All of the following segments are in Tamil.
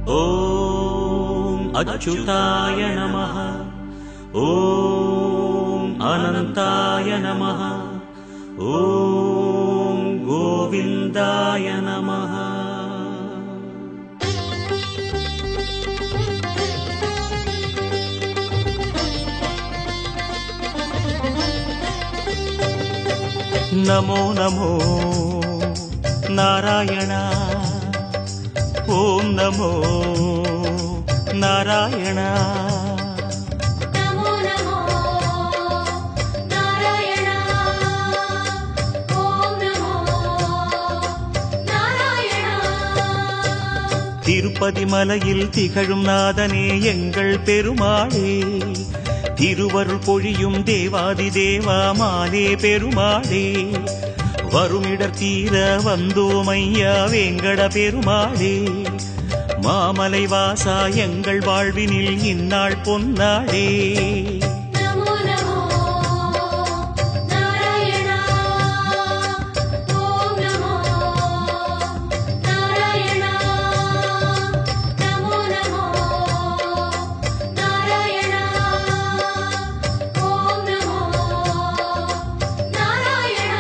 ஓம் அச்சுதாய நமः. ஓம் அனந்தாய நமः. ஓம் கோவிந்தாய நமः. நமோ நமோ நாராயண. ஓம் நமோ நாராயண. நமோ நமோ நாராயண. ஓம் நமோ நாராயண. திருப்பதி மலையில் திகழும் நாதனே எங்கள் பெருமாளே, திருவருள் பொழியும் தேவாதி தேவா மாலே பெருமாளே, வருமிடர் தீர வந்தோமையா வேங்கட பெருமாளே, மாமலை வாசா எங்கள் வாழ்வினில் இந்நாள் பொன்னாளே. நமோ நமோ நாராயண. ஓம் நமோ நாராயண. நமோ நமோ நாராயண. ஓம் நமோ நாராயண.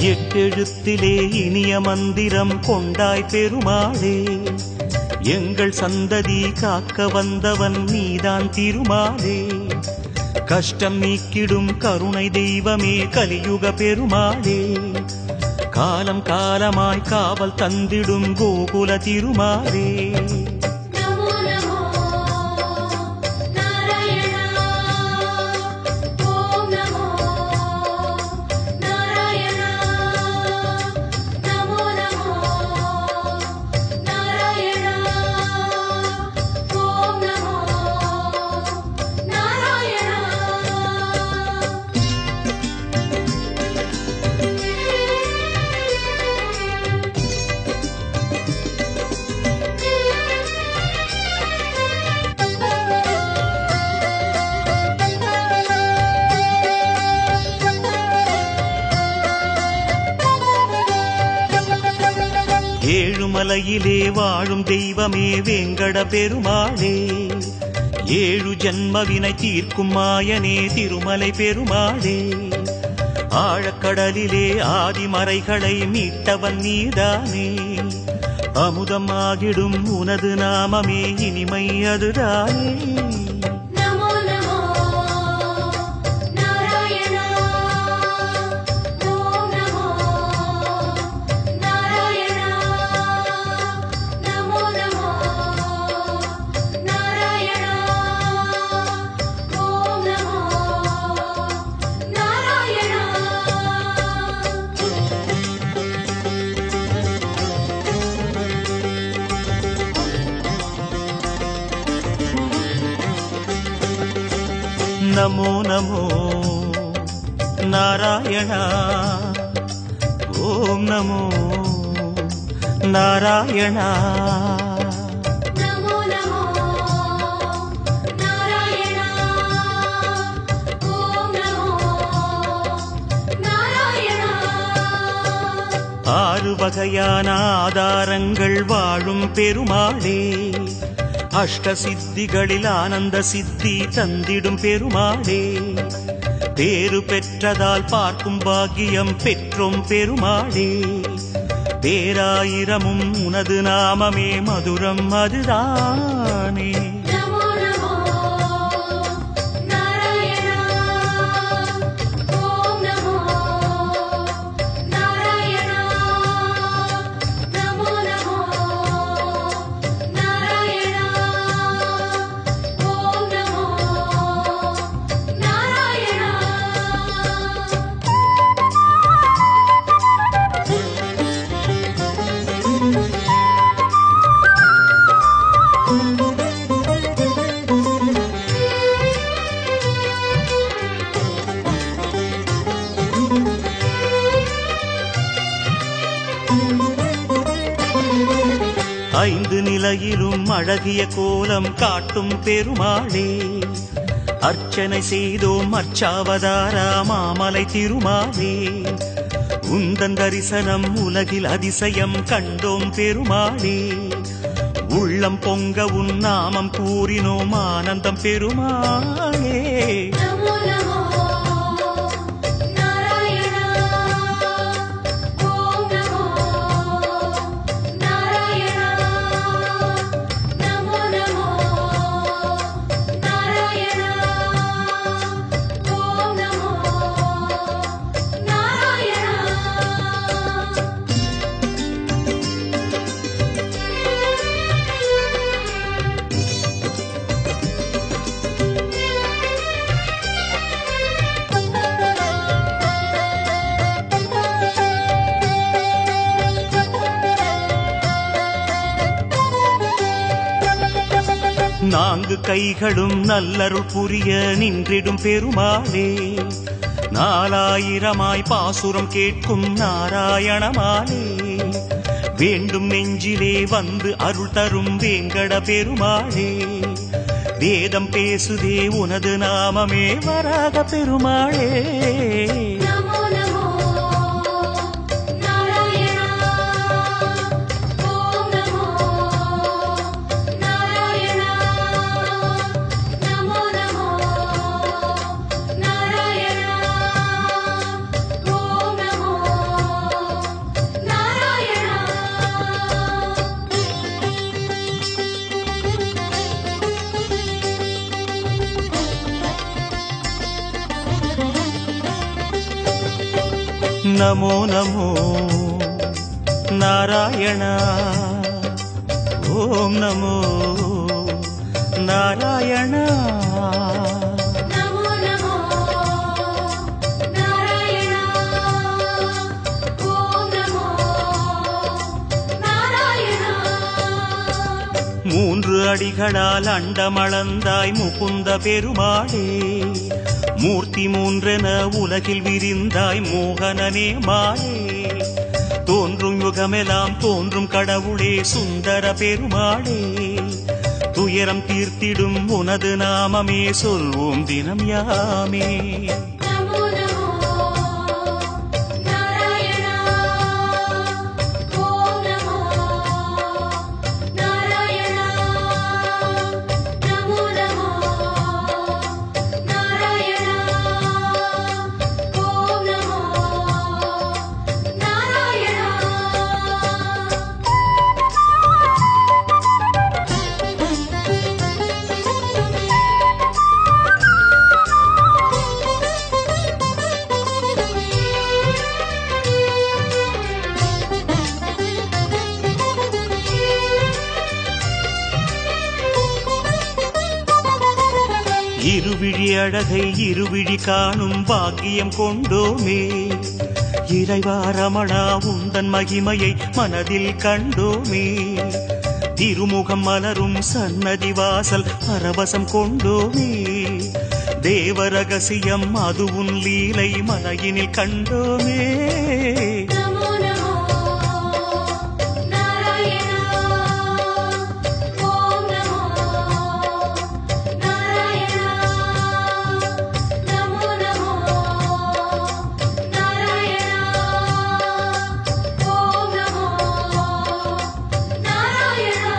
எட்டெழுத்திலே இனிய மந்திரம் கொண்டாய் பெருமாளே, எங்கள் சந்ததி காக்க வந்தவன் நீதான் திருமாலே, கஷ்டம் நீக்கிடும் கருணை தெய்வமே கலியுக பெருமாளே, காலம் காலமாய் காவல் தந்திடும் கோகுல திருமாலே. நமோ நமோ நாராயண. ஓம் நமோ நாராயண. நமோ நமோ நாராயண. ஓம் நமோ நாராயண. ஏழுமலையிலே வாழும் தெய்வமே வேங்கட பெருமாளே, ஏழு ஜன்மவினை தீர்க்கும் மாயனே திருமலை பெருமாளே, ஆழக்கடலிலே ஆதிமறைகளை மீட்டவன் நீதானே, அமுதம் ஆகிடும் உனது நாமமே இனிமை அதுதானே. நமோ நமோ நாராயண. ஓம் நமோ நாராயண. நமோ நமோ நாராயண. ஓம் நமோ நாராயண. நமோ நமோ நாராயண. ஓம் நமோ நாராயண. நமோ நமோ நாராயண. ஓம் நமோ நாராயண. ஆறு வகையான ஆதாரங்கள் வாழும் பெருமாளே, அஷ்ட சித்திகளில் ஆனந்த சித்தி தந்திடும் பெருமாளே, பேறு பெற்றதால் பார்க்கும் பாக்கியம் பெற்றோம் பெருமாளே, பேராயிரமும் உனது நாமமே மதுரம் அதுதானே. நமோ நமோ நாராயண. ஓம் நமோ நாராயண. நமோ நமோ நாராயண. ஓம் நமோ நாராயண. ஐந்து நிலையிலும் அழகிய கோலம் காட்டும் பெருமாளே அர்ச்சனை செய்தோம் அர்ச்சாவதாரா மாமலை திருமாலே உந்தன் தரிசனம் உலகில் அதிசயம் கண்டோம் பெருமாளே உள்ளம் பொங்க உன் நாமம் கூறினோம் ஆனந்தம் பெருமாளே நமோ நமோ நாராயணா ஓம் நமோ நாராயணா நமோ நமோ நாராயணா ஓம் நமோ நாராயணா நான்கு கைகளும் நல்லருள் புரிய நின்றிடும் பெருமாளே நாலாயிரமாய் பாசுரம் கேட்கும் நாராயணமாலே வேண்டும் நெஞ்சிலே வந்து அருள் தரும் வேங்கட பெருமாளே வேதம் பேசுதே உனது நாமமே வராக பெருமாளே நமோ நமோ நாராயணா ஓம் நமோ நாராயணா நமோ நமோ நாராயணா ஓம் நமோ நாராயணா நமோ நமோ நாராயண ஓம் நமோ நாராயண நமோ நமோ நாராயணா ஓம் நமோ நாராயணா மூன்று அடிகளால் அண்டமளந்தாய் முகுந்த பெருமாளே மூர்த்தி மூன்றென உலகில் விரிந்தாய் மோகனனே மாலே தோன்றும் யுகமெல்லாம் தோன்றும் கடவுளே சுந்தர பெருமாளே துயரம் தீர்த்திடும் உனது நாமமே சொல்வோம் தினம் யாமே நமோ நமோ நாராயணா ஓம் நமோ நாராயணா நமோ நமோ நாராயணா ஓம் நமோ நாராயணா இருவிழி அழகை இருவிழி காணும் பாக்கியம் கொண்டோமே இறைவா ரமணா உந்தன் மகிமையை மனதில் கண்டோமே திருமுகம் மலரும் சன்னதி வாசல் பரவசம் கொண்டோமே தேவ ரகசியம் அது உன் லீலை மலையினில் கண்டோமே நமோ நமோ நாராயணா ஓம் நமோ நாராயணா நமோ நமோ நாராயணா ஓம் நமோ நாராயணா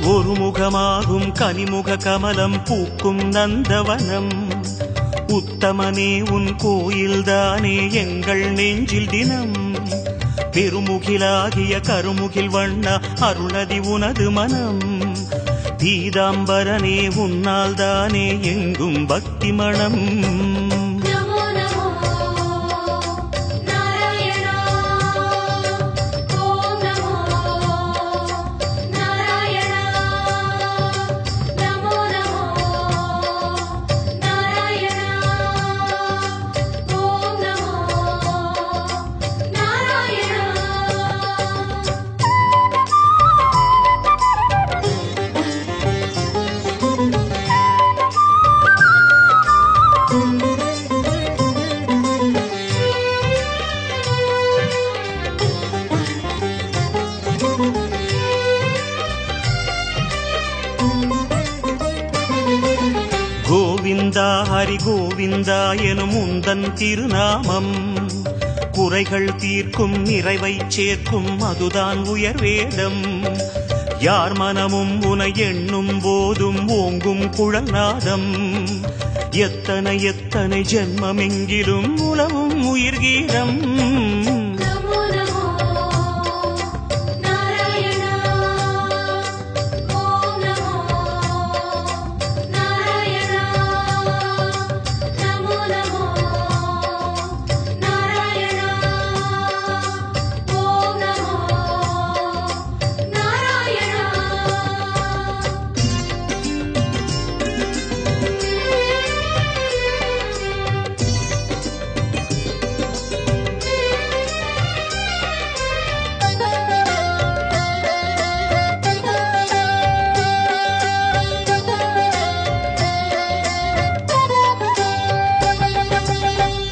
ஒரு முகமாகும் கனிமுக கமலம் பூக்கும் நந்தவனம் உத்தமனே உன் கோயில்தானே எங்கள் நெஞ்சில் தினம் பெருமுகிலாகிய கருமுகில் வண்ண அருணதி உனது மனம் பீதாம்பரனே உன்னால் தானே எங்கும் பக்தி மணம் நமோ நமோ நாராயணா ஓம் நமோ நாராயணா நமோ நமோ நாராயணா ஓம் கோவிந்தா ஹரி கோவிந்தா எனும் உந்தன் திருநாமம் குறைகள் தீர்க்கும் நிறைவை சேர்க்கும் அதுதான் உயர்வேதம். யார் மனமும் உனை எண்ணும் போதும் ஓங்கும் குழல்நாதம். எத்தனை எத்தனை ஜென்மமெங்கிலும் உலவும் உயிர்கீதம். நமோ நமோ நாராயணா ஓம் நமோ நாராயணா நமோ நமோ நாராயணா ஓம் நமோ நாராயணா.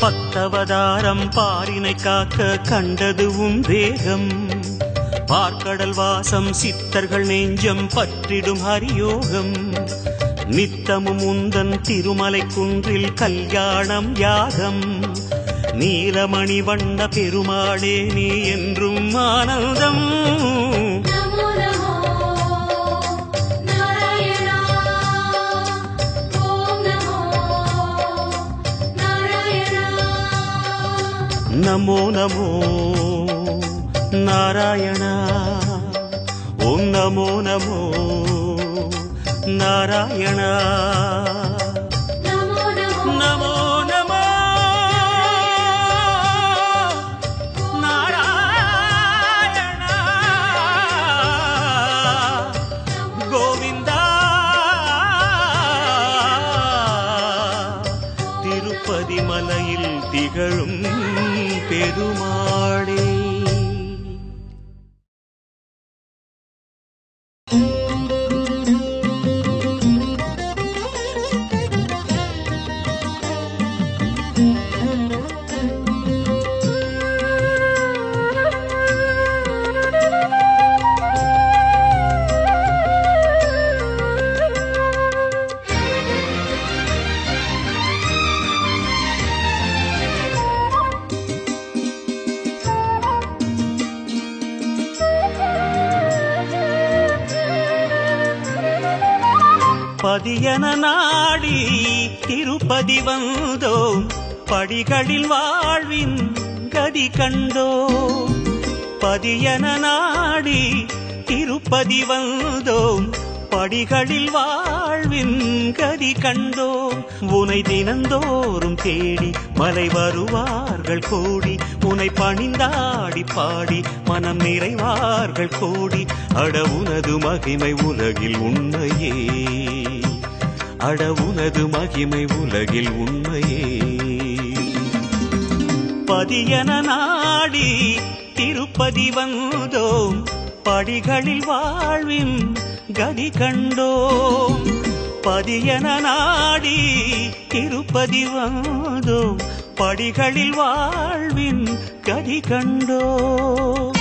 பத்தவதாரம் பாரினை காக்க கண்டது உன் வேகம். பார்க்கடல் வாசம் சித்தர்கள் நெஞ்சம் பற்றிடும் ஹரியோகம். நித்தமும் உந்தன் திருமலை குன்றில் கல்யாணம் யாகம். நீலமணி வண்ண பெருமாளே நீ என்றும் ஆனந்தம். நமோ நமோ நாராயணா ஓம் நமோ நாராயணா. நமோ நமோ நாராயணா ஓம் நமோ நமோ நாராயணா. நமோ நமோ நமோ நமோ நாராயணா. கோவிந்தா திருப்பதி மலையில் திகழும் பெருமாளே. பதியன நாடி திருப்பதி வந்தோம். படிகளில் வாழ்வின் கதி கண்டோம். பதியன நாடி திருப்பதி வந்தோம். படிகளில் வாழ்வின் கதி கண்டோம். உனை தினந்தோறும் தேடி மலை வருவார்கள் கோடி. உனை பணிந்தாடி பாடி மனம் நிறைவார்கள் கோடி. அட உனது மகிமை உலகில் உண்மையே. அட உனது மகிமை உலகில் உண்மையே. பதியன நாடி திருப்பதி வந்தோம். படிகளில் வாழ்வின் கதி கண்டோம். பதியன நாடி திருப்பதி வந்தோம். படிகளில் வாழ்வின் கதி கண்டோம்.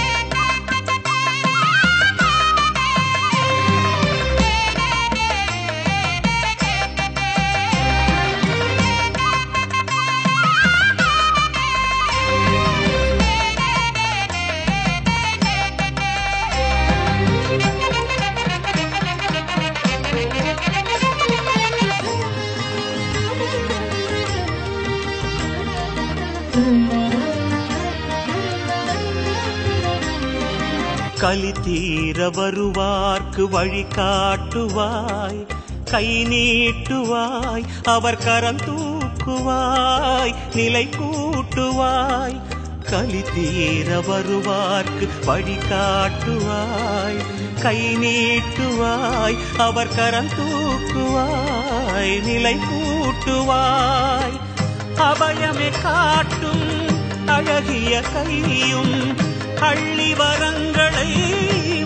கலி தீர வருவார்க்கு வழி காட்டுவாய். கை நீட்டுவாய் அவர் கரம் தூக்குவாய். நிலை கூட்டுவாய். கலி தீர வருவார்க்கு வழி காட்டுவாய். கை நீட்டுவாய் அவர் கரம் தூக்குவாய். நிலை கூட்டுவாய். அபயமே காட்டும் அழகிய கையும் அள்ளி வரங்களை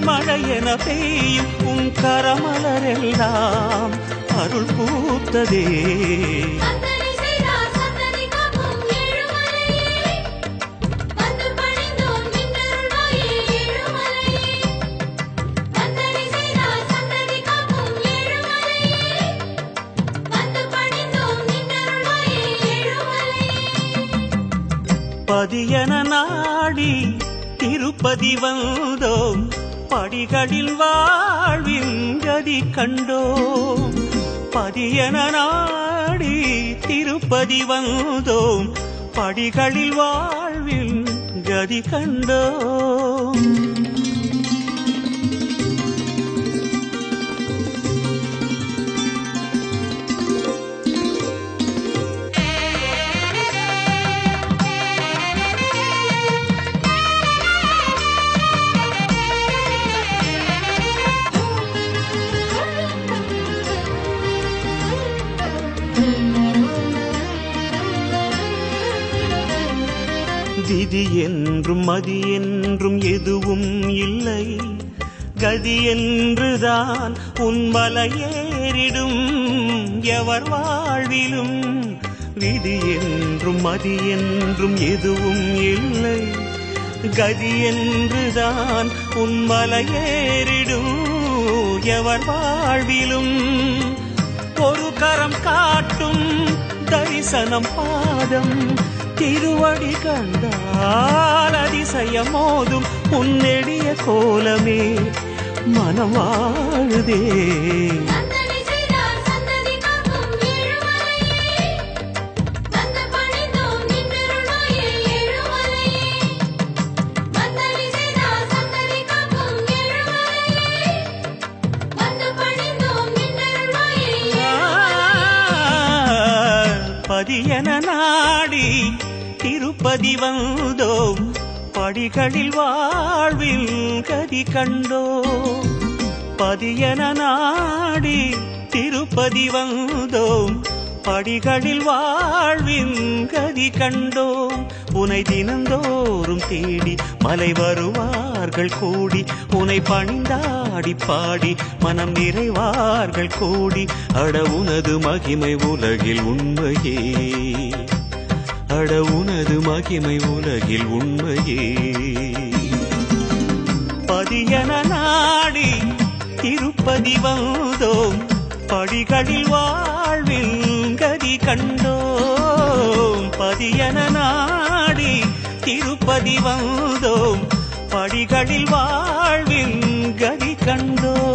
மழையென பெய்யும். உன் கரமலரெல்லாம் அருள் பூத்ததே. சந்தனி செய்தார் சந்தனி காக்கும் ஏழுமலையே. வந்து பணிந்தோம் நின்றருள்வாயே ஏழுமலையே. சந்தனி செய்தார் சந்தனி காக்கும் பதியன நாடி திருப்பதி வந்தோம் படிகளில் வாழ்வின் கதி கண்டோம் பதியன நாடி திருப்பதி வந்தோம் படிகளில் வாழ்வின் கதி கண்டோம் விதி என்றும் மதி என்றும் எதுவும் இல்லை கதி என்றுதான் உன்மலையேறிடும் எவர் வாழ்விலும் விதி என்றும் மதி என்றும் எதுவும் இல்லை கதி என்றுதான் உன்மலையேறிடும் எவர் வாழ்விலும் ஒரு கரம் காட்டும் தரிசனம் பாதம் திருவடி கண்டால் அதிசயமோதும் உன்னெடிய கோலமே மனம் வாழுதே பதியன நாடி திருப்பதி வந்தோம் படிகளில் வாழ்வில் கதி கண்டோம் பதியன நாடி திருப்பதி வந்தோம் படிகளில் வாழ்வின் கதி கண்டோம் உனை தினந்தோறும் தேடி மலை வருவார்கள் கூடி உனை பணிந்தாடி பாடி மனம் நிறைவார்கள் கூடி அட உனது மகிமை உலகில் உண்மையே அட உனது மகிமை உலகில் உண்மையே பதியன நாடி திருப்பதி வந்தோம் படிகளில் வாழ்வில் கதி கண்டோம் பதியன நாடி திருப்பதி வந்தோம் படிகளில் வாழ்வில் கதி கண்டோம்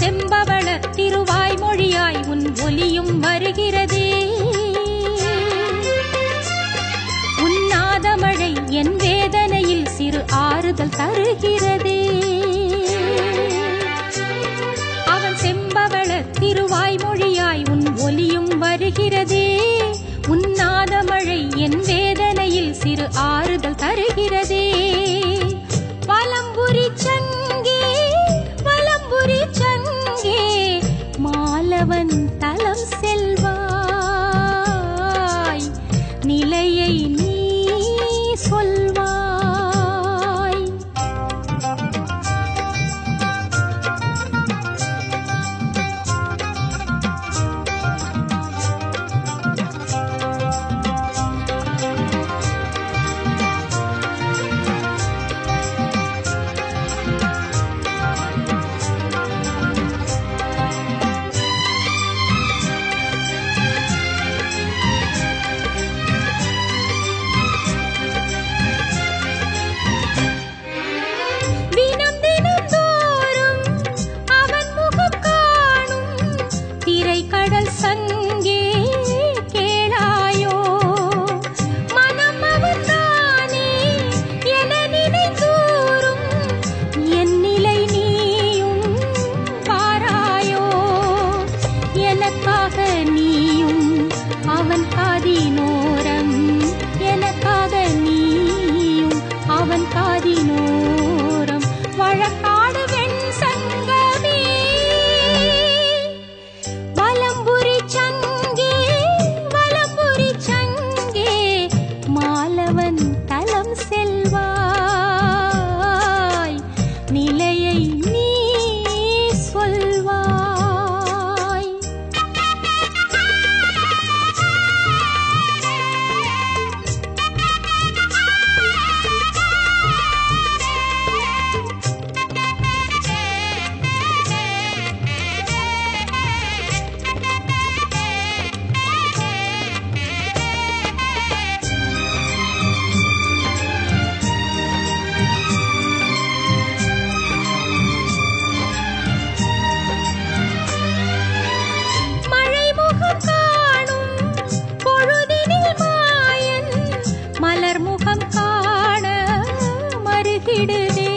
செம்பவள திருவாய் மொழியாய் உன் ஒலியும் வருகிறதே உன்னாதமழை என் வேதனையில் சிறு ஆறுதல் தருகிறதே அவன் செம்பவள திருவாய் மொழியாய் உன் ஒலியும் வருகிறதே உன்னாதமழை என் வேதனையில் சிறு ஆறுதல் தருகிறதே வலம்புரி சங்கே வலம்புரி சங்கே மாலவன் தலம் செல்வாய் நிலையை நீ சொல்வாய் பெருகிடுதே.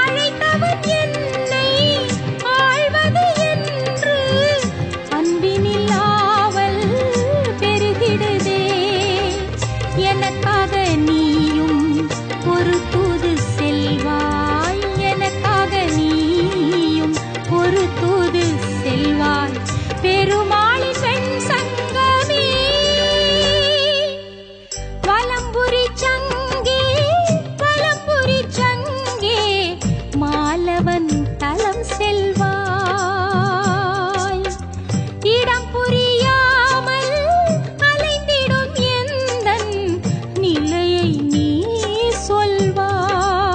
அழைத்தவன் என்னை ஆழ்வது என்று அன்பினில் ஆவல் பெருகிடுதே. எனக்காக நீயும் ஒரு தூது செல்வாய், எனக்காக நீயும் ஒரு தூது செல்வாய். பெருமாளின் பெண் சங்கமே வலம்புரி சங்கே, வலம்புரி சங்கே மாலவன் தலம் செல்வாய். இடம் புரியாமல் அலைந்திடும் எந்தன் நிலையை நீ சொல்வாய்.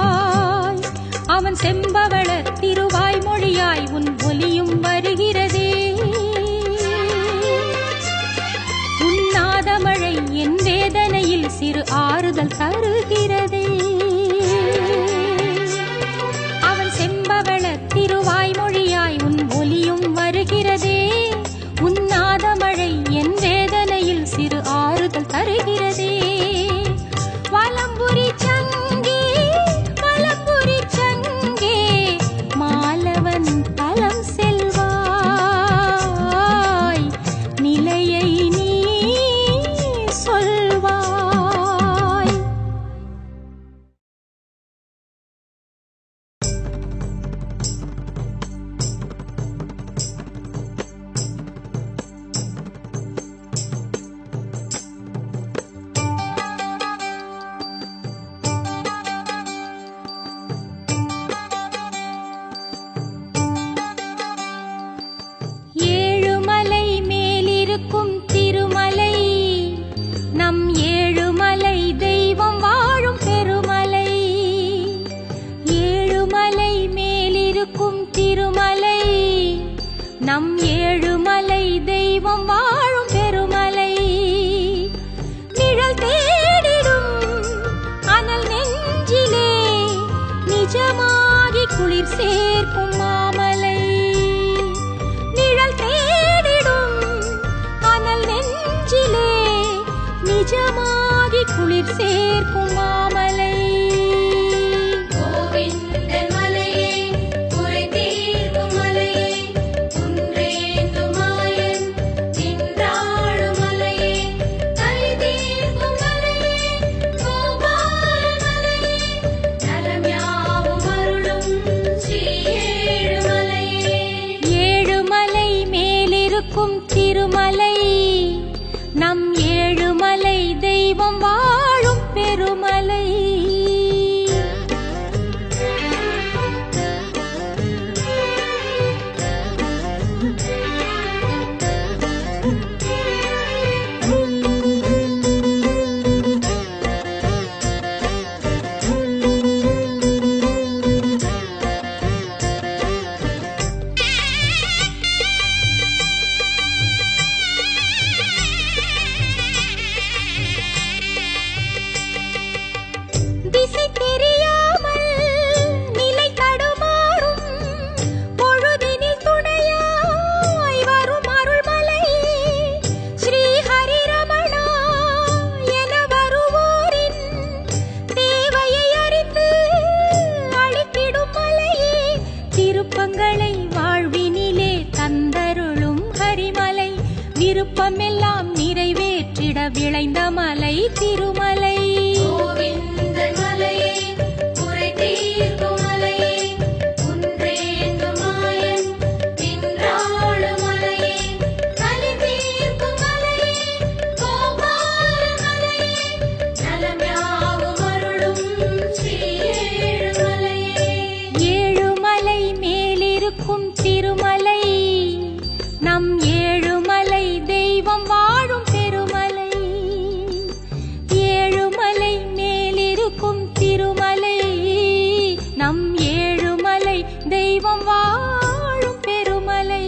அவன் செம்பவள திருவாய் மொழியாய் உன் ஒலியும் வருகிறதே. உன்னாத மழை என் வேதனையில் சிறு ஆறுதல் தருகிறதே. அவன் செம்பவள திருவாய் மொழியாய் உன் ஒலியும் வருகிறதே. உன்னாத மழை என் வேதனையில் சிறு ஆறுதல் தருகிறதே. வலம்புரி சங்கே, வலம்புரி சங்கே மாலவன் தலம் செல்வாய். நிலையை நீ சொல்வாய். ஏழுமலை மேலிருக்கும் திருமலை, நம் ஏழுமலை தெய்வம் வாழும் பெருமலை. ஏழுமலை மேலிருக்கும் திருமலை, நம் ஏழுமலை தெய்வம் வாழும் பெருமலை. நிழல் தேடிடும் அனல் நெஞ்சிலே நிஜமாகி குளிர் சேர்க்கும் மாமலை. நிழல் தேடிடும் அனல் நெஞ்சிலே நிஜமாகி குளிர் சேர்க்கும் மாமலை. கோவிந்தன் மலையே, குறை தீர்க்கும் மலையே, குன்றேந்தும் மாயன் நின்றாடும் மலையே, கலி தீர்க்கும் மலையே, கோபால மலையே, நலம் யாவும் அருளும் ஸ்ரீ ஏழுமலையே. ஏழுமலை மேலிருக்கும் திருமலை, நம் ஏழுமலை தெய்வம் வாழும் பெருமலை. திசை தெரியாமல் நிலை தடுமாறும் பொழுதினில் துணையாய் வரும் அருள்மலையே. ஸ்ரீ ஹரிரமணா என வருவோரின் தேவையை அறிந்து அளித்திடும் மலையே. திருப்பங்களை வாழ்வினிலே தந்தருளும் ஹரிமலை, விருப்பமெல்லாம் நிறைவேற்றிட விளைந்த மலை திருமலை. கோவிந்தன் மலையே, குறை தீர்க்கும் மலையே, குன்றேந்தும் மாயன் நின்றாடும் மலையே, கலி தீர்க்கும் மலையே, கோபால மலையே, நலம் யாவும் அருளும் ஸ்ரீ ஏழுமலையே. ஏழுமலை மேலிருக்கும் திருமலை, நம் ஏழுமலை தெய்வம் வாழும் பெருமலை. ஏழுமலை மேலிருக்கும் திருமலை, நம் ஏழுமலை தெய்வம் வாழும் பெருமலை.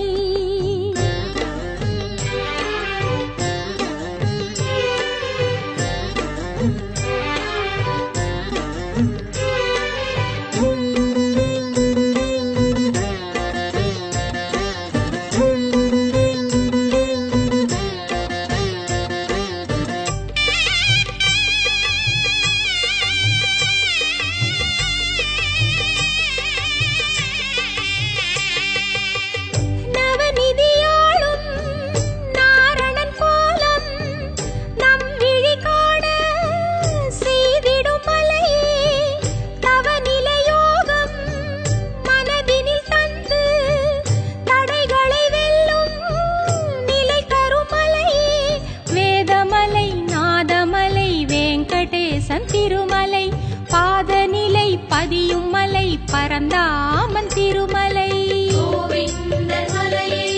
பரந்தாமன் திருமலை. கோவிந்தன் மலையே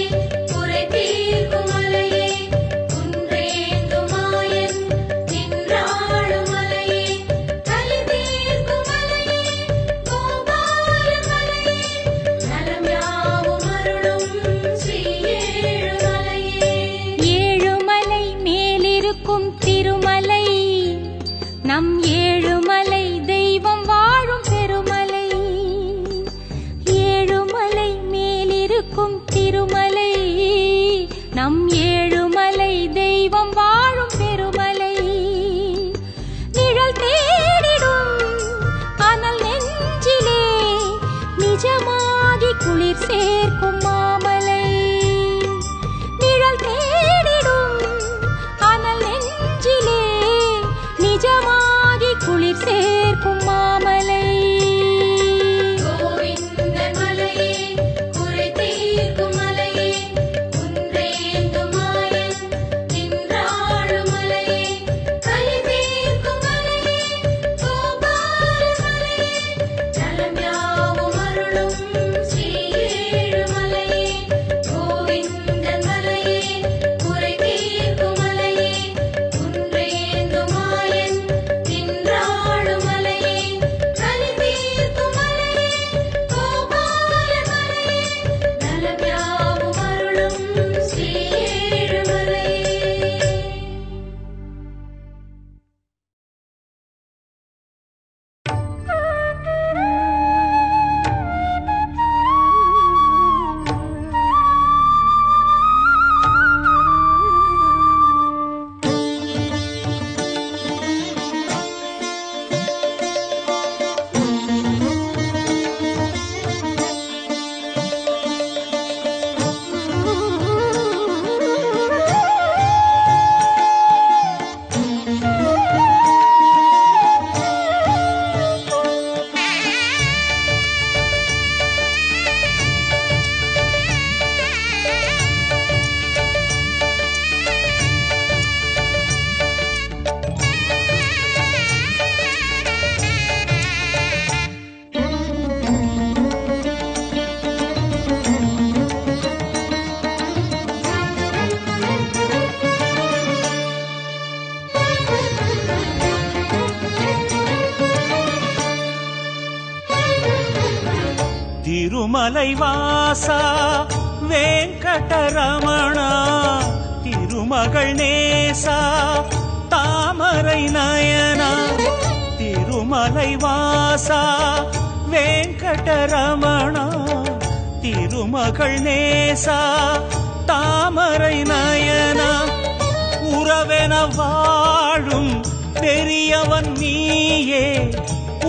குறை தீர்க்கும் மலையே குன்றேந்தும் மாயன் நின்றாளும் மலையே கலி தீர்க்கும் மலையே கோபால மலையே நலம் யாவும் அருளும் ஸ்ரீ ஏழுமலையே. ஏழுமலை மேலிருக்கும் திருமலை நம் ஏழுமலை தெய்வம் வாழும் பெருமலை. ஏழுமலை மேலிருக்கும் திருமலை நம் ஏழுமலை தெய்வம் வாழும் பெருமலை. நிழல் தேடிடும் அனல் நெஞ்சிலே நிஜமாகி குளிர் சேர்க்கும் மாமலை. நிழல் தேடிடும் அனல் நெஞ்சிலே நிஜமாகி குளிர் சேர்க்கும் மாமலை. கோவிந்தன் மலையே குறை தீர்க்கும் மலையே குன்றேந்தும் மாயன் நின்றாளும் மலையே கலி தீர்க்கும் மலையே கோபால மலையே நலம் யாவும் அருளும் ஸ்ரீ ஏழுமலையே. கோவிந்தன் மலையே குறை தீர்க்கும் மலையே குன்றேந்தும் மாயன் நின்றாளும் மலையே கலி தீர்க்கும் மலையே கோபால மலையே நலம் யாவும் அருளும் ஸ்ரீ ஏழுமலையே. திருமலை வாசா வெங்கடரமணா திருமகள் நேசா தாமரை நயனா. திருமலை வாசா வெங்கடரமணா திருமகள் நேசா தாமரை நயனா. உறவென வாழும் பெரியவன் நீயே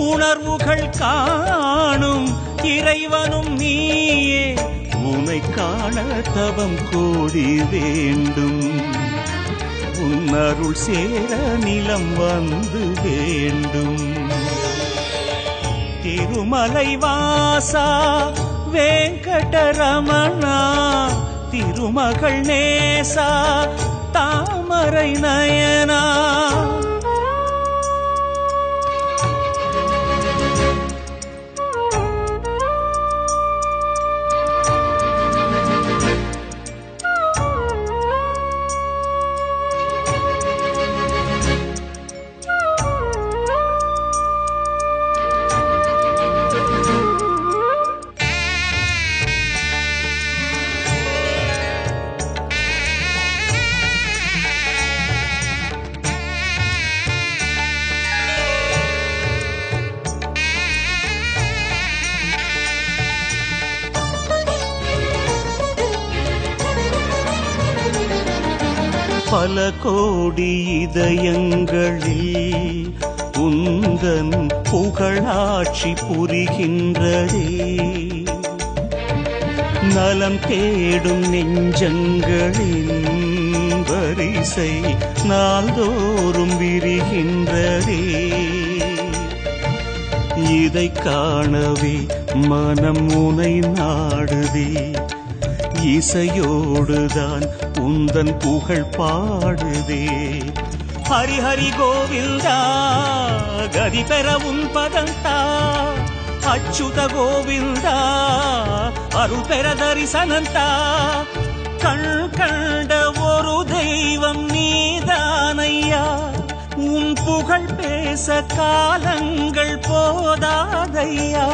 உணர்வுகள் காணும் இறைவனும் நீயே. உனை காண தவம் கோடி வேண்டும் உன்னருள் சேர நிலம் வந்து வேண்டும். திருமலை வாசா வெங்கடரமணா திருமகள் நேசா தாமரை நயனா. பல கோடி இதயங்களில் உந்தன் புகழாட்சி புரிகின்றதே. நலம் தேடும் நெஞ்சங்களின் வரிசை நாள்தோறும் விரிகின்றதே. இதை காணவே மனம் உனை நாடுதே. இசையோடுதான் உந்தன் புகழ் பாடுதே. ஹரி ஹரி கோவிந்தா கதி பெற உன் பதந்தா. அச்சுத கோவிந்தா அருள் பெற தரிசனந்தா கண் கண்ட ஒரு தெய்வம் நீதானையா உன் புகழ் பேச காலங்கள் போதாதையா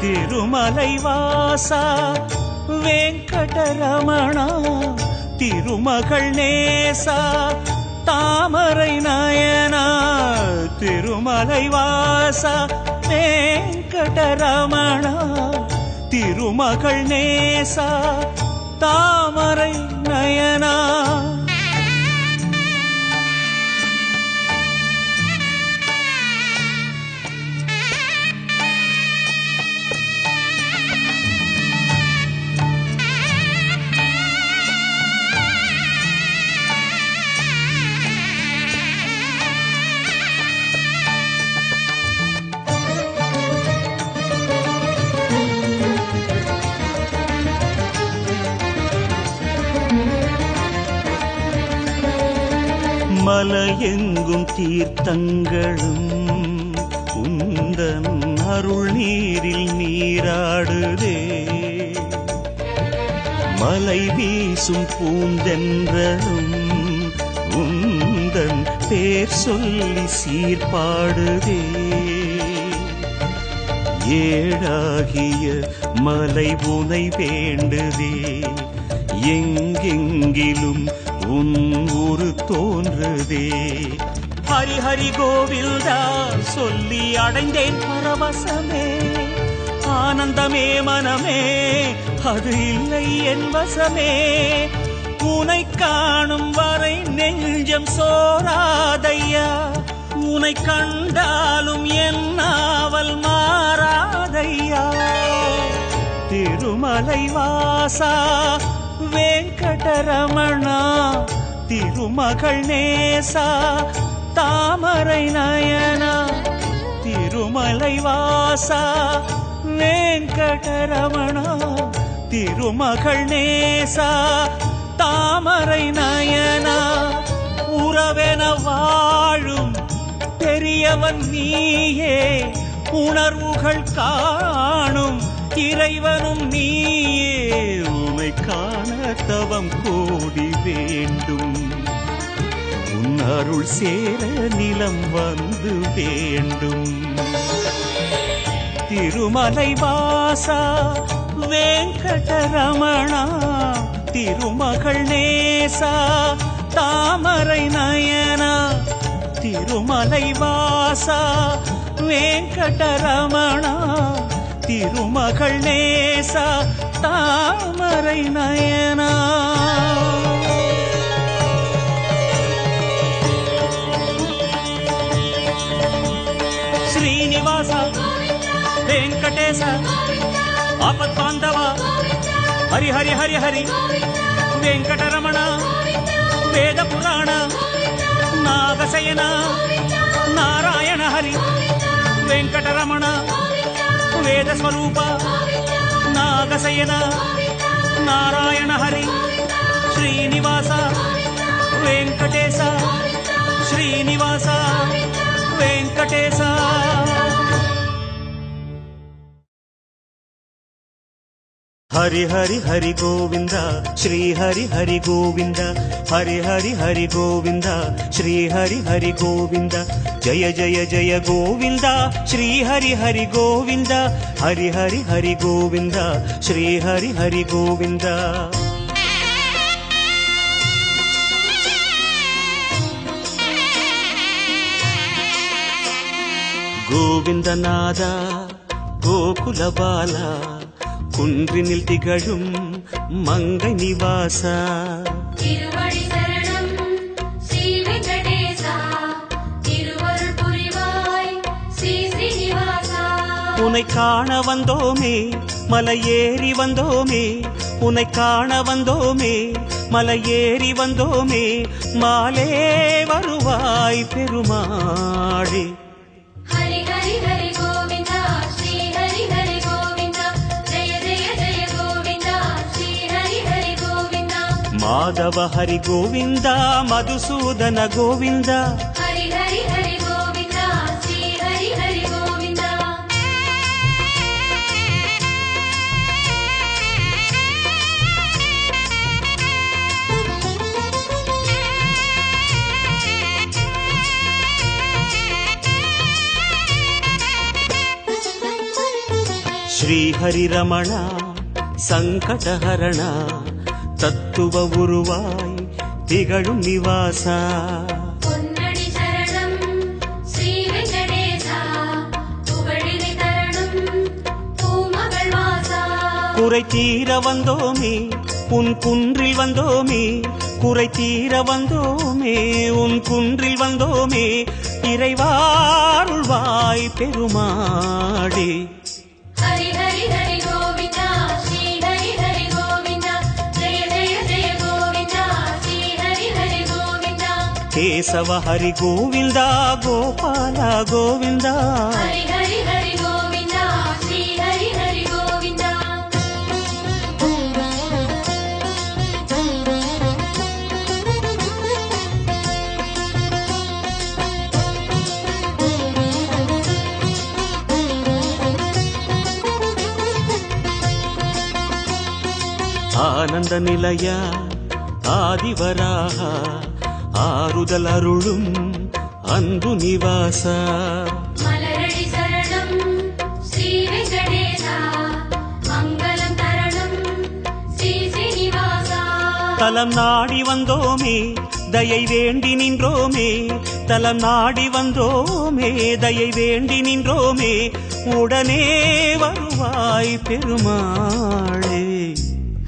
திருமலை வாசா வெங்கடரமணா திருமகள் நேசா தாமரை நயனா திருமலை வாசா வெங்கடரமணா திருமகள் நேசா தாமரை நயனா மலையெங்கும் தீர்த்தங்களும் உந்தன் அருள் நீரில் நீராடுதே மலை வீசும் பூந்தென்றலும் உந்தன் பேர் சொல்லி சீர்பாடுதே ஏடாகிய மலை உனை வேண்டுதே எங்கெங்கிலும் உன் ஊரு தோன்றுதே ஹரி ஹரி கோவிந்தா சொல்லி அடைந்தேன் பரவசமே ஆனந்தமே மனமே அது இல்லை என் வசமே உனை காணும் வரை நெஞ்சம் சோராதையா உனை கண்டாலும் என் நாவல் மாறாதையா திருமலை வாசா வெங்கடரமணா திருமகள் நேசா தாமரை நயனா திருமலை வாசா வெங்கடரமணா திருமகள் நேசா தாமரை நயனா உறவென வாழும் பெரியவன் நீயே உணர்வுகள் காணும் இறைவனும் நீயே உனை காண தவம் கோடி வேண்டும் உன் அருள் சேர நிலம் வந்து வேண்டும் திருமலை வாசா வெங்கடரமணா திருமகள் நேசா தாமரை நயனா திருமலை வாசா வெங்கடரமணா திருமகள் நேசா தாமரை நயனா శ్రీనివాస వెంకటేశ ఆపద్బాంధవ హరి హరి హరి హరి వెంకటరమణ వేద పురాణ నాగశయన నారాయణ హరి వెంకటరమణ వేద స్వరూప నాగశయన నారాయణ హరి శ్రీనివాస వెంకటేశ శ్రీనివాస వెంకటేశ హరి హరి హరి గోవింద శ్రీ హరి హరి గోవింద హరి హరి హరి గోవింద శ్రీ హరి హరి గోవింద జయ జయ జయ గోవింద శ్రీ హరి హరి గోవింద హరి హరి హరి గోవింద శ్రీ హరి హరి గోవింద கோவிந்தநாத கோகுல பாலா குன்றினில் திகழும் மங்கை நிவாசா திருவடி சரணம் ஸ்ரீ வெங்கடேசா திருவருள் புரிவாய் ஸ்ரீ ஸ்ரீனிவாசா உன்னை காண வந்தோமே மலையேறி வந்தோமே உன்னை காண வந்தோமே மலையேறி வந்தோமே மாலே வருவாய் பெருமாளே ஹரி ஹரி ஹரி கோவிந்தா ஸ்ரீ ஹரி ஹரி கோவிந்தா ஜெய ஜெய ஜெய கோவிந்தா ஸ்ரீ ஹரி ஹரி கோவிந்தா மாதவ ஹரி கோவிந்தா மதுசூதன கோவிந்தா ஹரி ஹரி ஹரி கோவிந்தா ஸ்ரீ ஹரி ஹரி கோவிந்தா ஸ்ரீஹரி ரமண சங்கடஹரண தத்துவ உருவாய் திகழும் நிவாசா பொன்னடி சரணம் ஸ்ரீ வெங்கடேசா புகழினை தரணும் பூமகள் வாசா குறை தீர வந்தோமே உன் குன்றில் வந்தோமே குறை தீர வந்தோமே உன் குன்றில் வந்தோமே இறைவாருள்வாய் பெருமாளே ஹரி ஹரி ஹரி கோவிந்தா ஸ்ரீ ஹரி ஹரி கோவிந்தா ஜெய ஜெய ஜெய கோவிந்தா ஸ்ரீ ஹரி ஹரி கோவிந்தா கேசவ ஹரி கோவிந்தா கோபால கோவிந்தா ஹரி ஹரி ஹரி கோவிந்தா ஸ்ரீ ஹரி ஹரி கோவிந்தா ஆனந்த நிலைய ஆதிவராக ஆறுதல் அருளும் அன்பு நிவாச மலரடி சரணம் ஸ்ரீ வெங்கடேசா மங்களம் தரணும் ஸ்ரீ ஸ்ரீனிவாசா தலம் நாடி வந்தோமே தயை வேண்டி நின்றோமே தலம் நாடி வந்தோமே தயை வேண்டி நின்றோமே உடனே வருவாய் பெருமாளே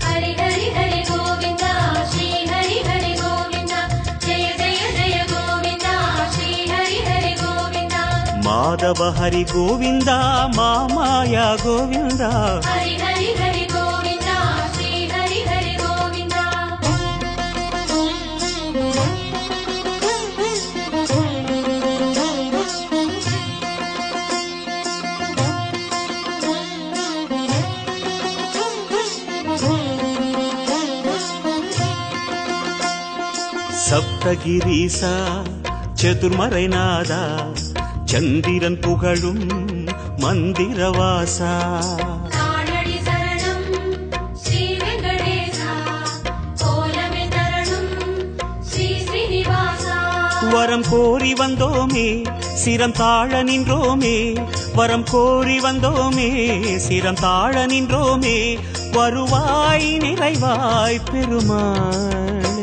ஹரி ஹரி ஹரி கோவிந்தா ஸ்ரீ ஹரி ஹரி கோவிந்தா ஜெய ஜெய ஜெய கோவிந்தா ஸ்ரீ ஹரி ஹரி கோவிந்தா மாதவ ஹரி கோவிந்தா மாமாயா கோவிந்தா ஹரி ஹரி ஹரி கோவிந்தா ஸ்ரீ ஹரி ஹரி கோவிந்தா சப்தகிரீசா சதுர்மறைநாதா சந்திரன் புகழும் மந்திரவாசா தாளடி சரணம் ஸ்ரீ வெங்கடேசா கோலமே தரணும் ஸ்ரீ ஸ்ரீனிவாசா வரம் கோரி வந்தோமே சிரம் தாழ நின்றோமே வரம் கோரி வந்தோமே சிரம் தாழ நின்றோமே வருவாய் நிறைவாய் பெருமாளே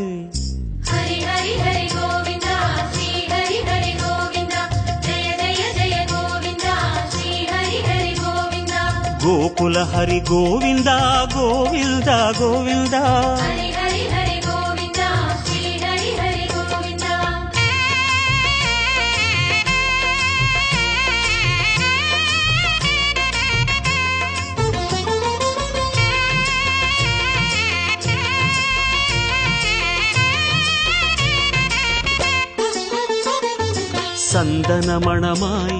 ஹரி ஹரி ஹரி கோவிந்தா ஸ்ரீ ஹரி ஹரி கோவிந்தா ஜெய ஜெய ஜெய கோவிந்தா ஸ்ரீ ஹரி ஹரி கோவிந்தா கோகுல ஹரி கோவிந்தா கோவிந்தா கோவிந்தா ஹரி ஹரி ஹரி கோவிந்தா ஸ்ரீ ஹரி ஹரி கோவிந்தா சந்தன மணமாய்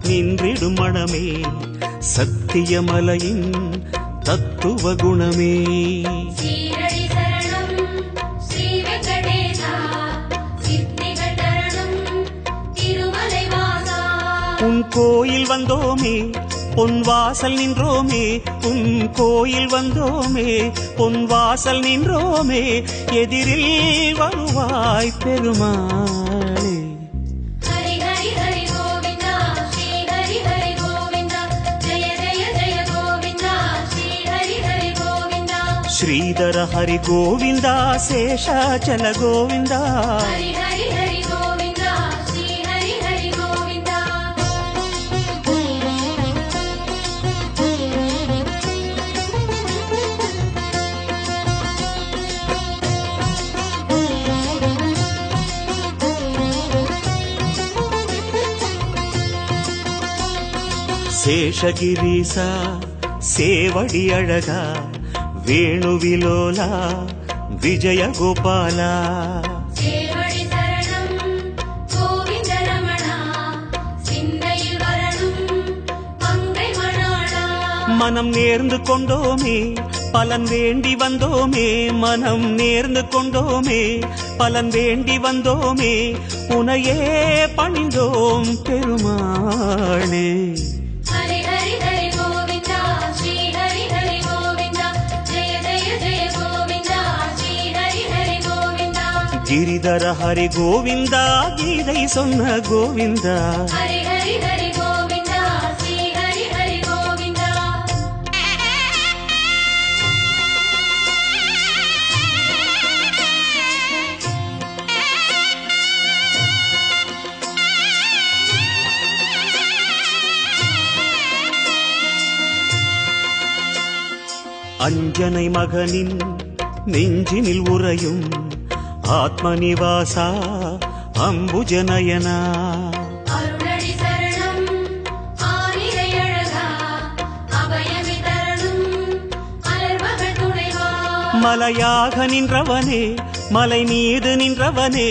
நின்றிடும் மணமே சத்தியமலையின் தத்துவ குணமே ஸ்ரீரடி சரணம் ஸ்ரீ வெங்கடேசா சித்திகள் தரணும் திருமலை வாசா உன் கோயில் வந்தோமே பொன் வாசல் நின்றோமே உன் கோயில் வந்தோமே பொன் வாசல் நின்றோமே எதிரில் வருவாய் பெருமாளே ஹரி ஹரி ஹரி கோவிந்தா ஸ்ரீ ஹரி ஹரி கோவிந்தா ஜெய ஜெய ஜெய கோவிந்தா ஸ்ரீ ஹரி ஹரி கோவிந்தா ஸ்ரீதர ஹரி கோவிந்தா சேஷாச்சல கோவிந்தா ஹரி ஹரி ஹரி கோவிந்தா ஸ்ரீ ஹரி ஹரி கோவிந்தா சேஷகிரீசா சேவடி அழகா வேணுவிலோலா விஜய கோபாலா சேவடி சரணம் கோவிந்த ரமணா சிந்தையில் வரணும் மங்கை மணாளா மனம் நேர்ந்து கொண்டோமே பலன் வேண்டி வந்தோமே மனம் நேர்ந்து கொண்டோமே பலன் வேண்டி வந்தோமே உனையே பணிந்தோம் பெருமாளே ஹரி ஹரி ஹரி கோவிந்தா ஸ்ரீ ஹரி ஹரி கோவிந்தா ஜெய ஜெய ஜெய கோவிந்தா ஸ்ரீ ஹரி ஹரி கோவிந்தா கிரிதர ஹரி கோவிந்தா கீதை சொன்ன கோவிந்தா ஹரி ஹரி ஹரி கோவிந்தா ஸ்ரீ ஹரி ஹரி கோவிந்தா அஞ்சனை மகனின் நெஞ்சினில் உறையும் ஆத்மநிவாசா அம்புஜநயனா அருளடி சரணம் ஆனிரை அழகா அபயமி தரணும் அலர்மகள் துணைவா மலையாக நின்றவனே மலை மீது நின்றவனே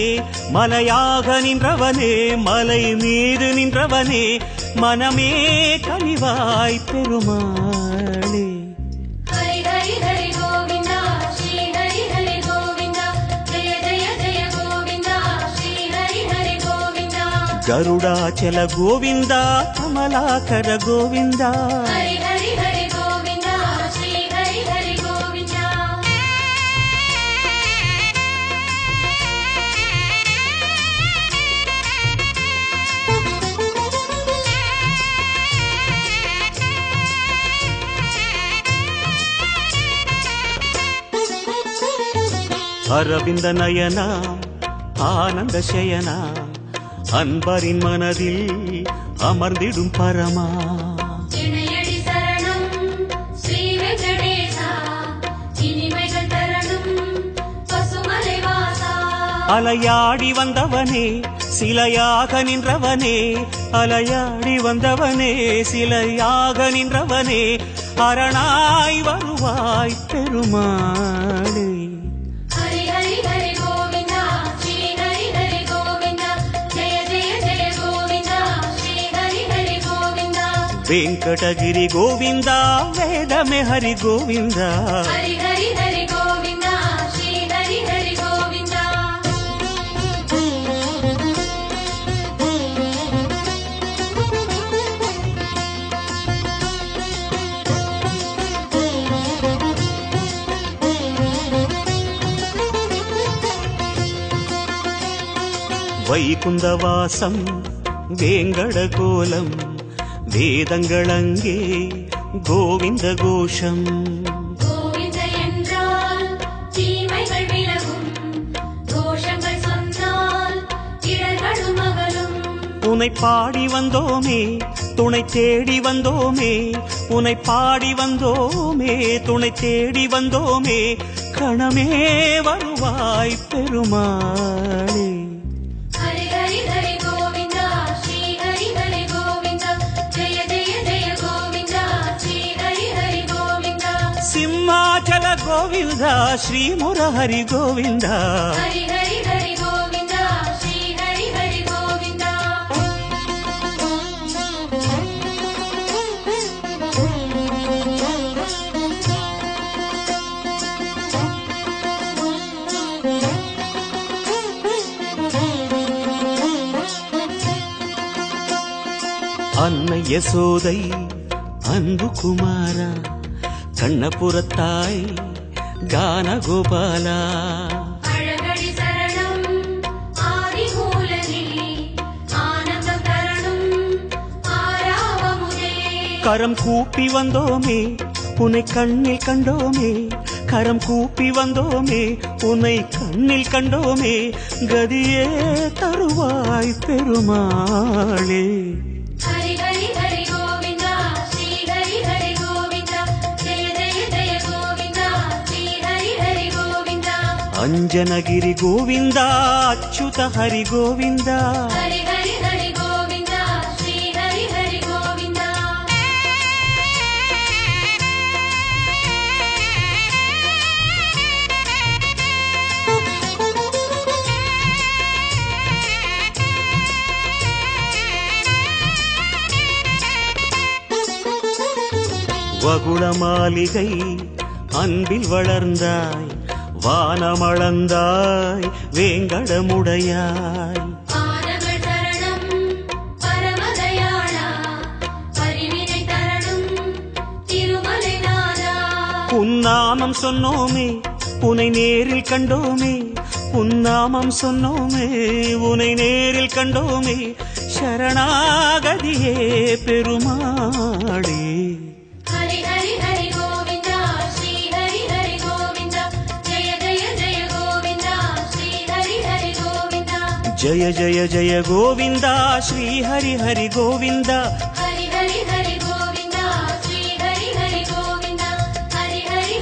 மலையாக நின்றவனே மலை மீது நின்றவனே மனமே கனிவாய் பெருமாளே ஹரி ஹரி ஹரி கோவிந்தா ஸ்ரீ ஹரி ஹரி கோவிந்தா ஜெய ஜெய ஜெய கோவிந்தா ஸ்ரீ ஹரி ஹரி கோவிந்தா கருடாச்சல கோவிந்தா கமலாகர கோவிந்தா ஹரி ஹரி ஹரி கோவிந்தா ஸ்ரீ ஹரி ஹரி கோவிந்தா அரவிந்த நயனா ஆனந்த சயனா அன்பரின் மனதில் அமர்ந்திடும் பரமா இணையடி சரணம் ஸ்ரீ வெங்கடேசா இனிமைகள் தரணும் பசுமலை வாசா அலையாடி வந்தவனே சிலையாக நின்றவனே அலையாடி வந்தவனே சிலையாக நின்றவனே அரணாய் வருவாய் பெருமாளே ஹரி ஹரி ஹரி கோவிந்தா ஸ்ரீ ஹரி ஹரி கோவிந்தா ஜெய ஜெய ஜெய கோவிந்தா ஸ்ரீ ஹரி ஹரி கோவிந்தா வெங்கடகிரி கோவிந்தா வேதமே ஹரி கோவிந்தா ஹரி ஹரி ஹரி கோவிந்தா ஸ்ரீ ஹரி ஹரி கோவிந்தா வைகுந்தவாசம் வேங்கட கோலம் வேதங்களங்கே கோவிந்த கோஷம் கோவிந்த என்றால் தீமைகள் விலகும் கோஷங்கள் சொன்னால் இடர்களும் அகலும் உனை பாடி வந்தோமே துணை தேடி வந்தோமே உனை பாடி வந்தோமே துணை தேடி வந்தோமே கணமே வருவாய் பெருமாளே ஹரி ஹரி ஹரி கோவிந்தா ஸ்ரீ ஹரி ஹரி கோவிந்தா ஜெய ஜெய ஜெய கோவிந்தா ஸ்ரீ ஹரி ஹரி கோவிந்தா சிம்மாச்சல கோவிந்தா ஸ்ரீ முரஹரி கோவிந்தா ஹரி ஹரி ஹரி கோவிந்தா ஸ்ரீ ஹரி ஹரி கோவிந்தா அன்னை யசோதை அன்பு குமாரா கண்ணபுரத்தாய் கான கோபாலா அழகடி சரணம் ஆதி மூலனே ஆனந்தம் தரணும் ஆராவமுதே கரம் கூப்பி வந்தோமே உன்னை கண்ணில் கண்டோமே கரம் கூப்பி வந்தோமே உன்னை கண்ணில் கண்டோமே கதியே தருவாய் பெருமாளே ஹரி ஹரி ஹரி கோவிந்தா ஸ்ரீ ஹரி ஹரி கோவிந்தா ஜெய ஜெய ஜெய கோவிந்தா ஸ்ரீ ஹரி ஹரி கோவிந்தா அஞ்சனகிரி கோவிந்தா அச்சுத ஹரி கோவிந்தா ஹரி ஹரி ஹரி கோவிந்தா ஸ்ரீ ஹரி ஹரி கோவிந்தா வகுள மாளிகை அன்பில் வளர்ந்தாய் வானமளந்தாய் வேங்கடமுடையாய் பாதங்கள் தரணம் பரமதயாளா பரிவினை தரணும் திருமலை நாதா உன்னாமம் சொன்னோமே உனை நேரில் கண்டோமே உன்னாமம் சொன்னோமே உனை நேரில் கண்டோமே சரணாகதியே பெருமாளே ஹரி ஹரி ஹரி கோவிந்தா ஸ்ரீ ஹரி ஹரி கோவிந்தா ஜெய ஜெய ஜெய கோவிந்தா ஸ்ரீ ஹரி ஹரி கோவிந்தா ஜய ஜய ஜய கோவிந்தா ஸ்ரீ ஹரி ஹரி கோவிந்தா ஹரி ஹரி ஹரி கோவிந்தா ஸ்ரீ ஹரி ஹரி கோவிந்தா ஹரி ஹரி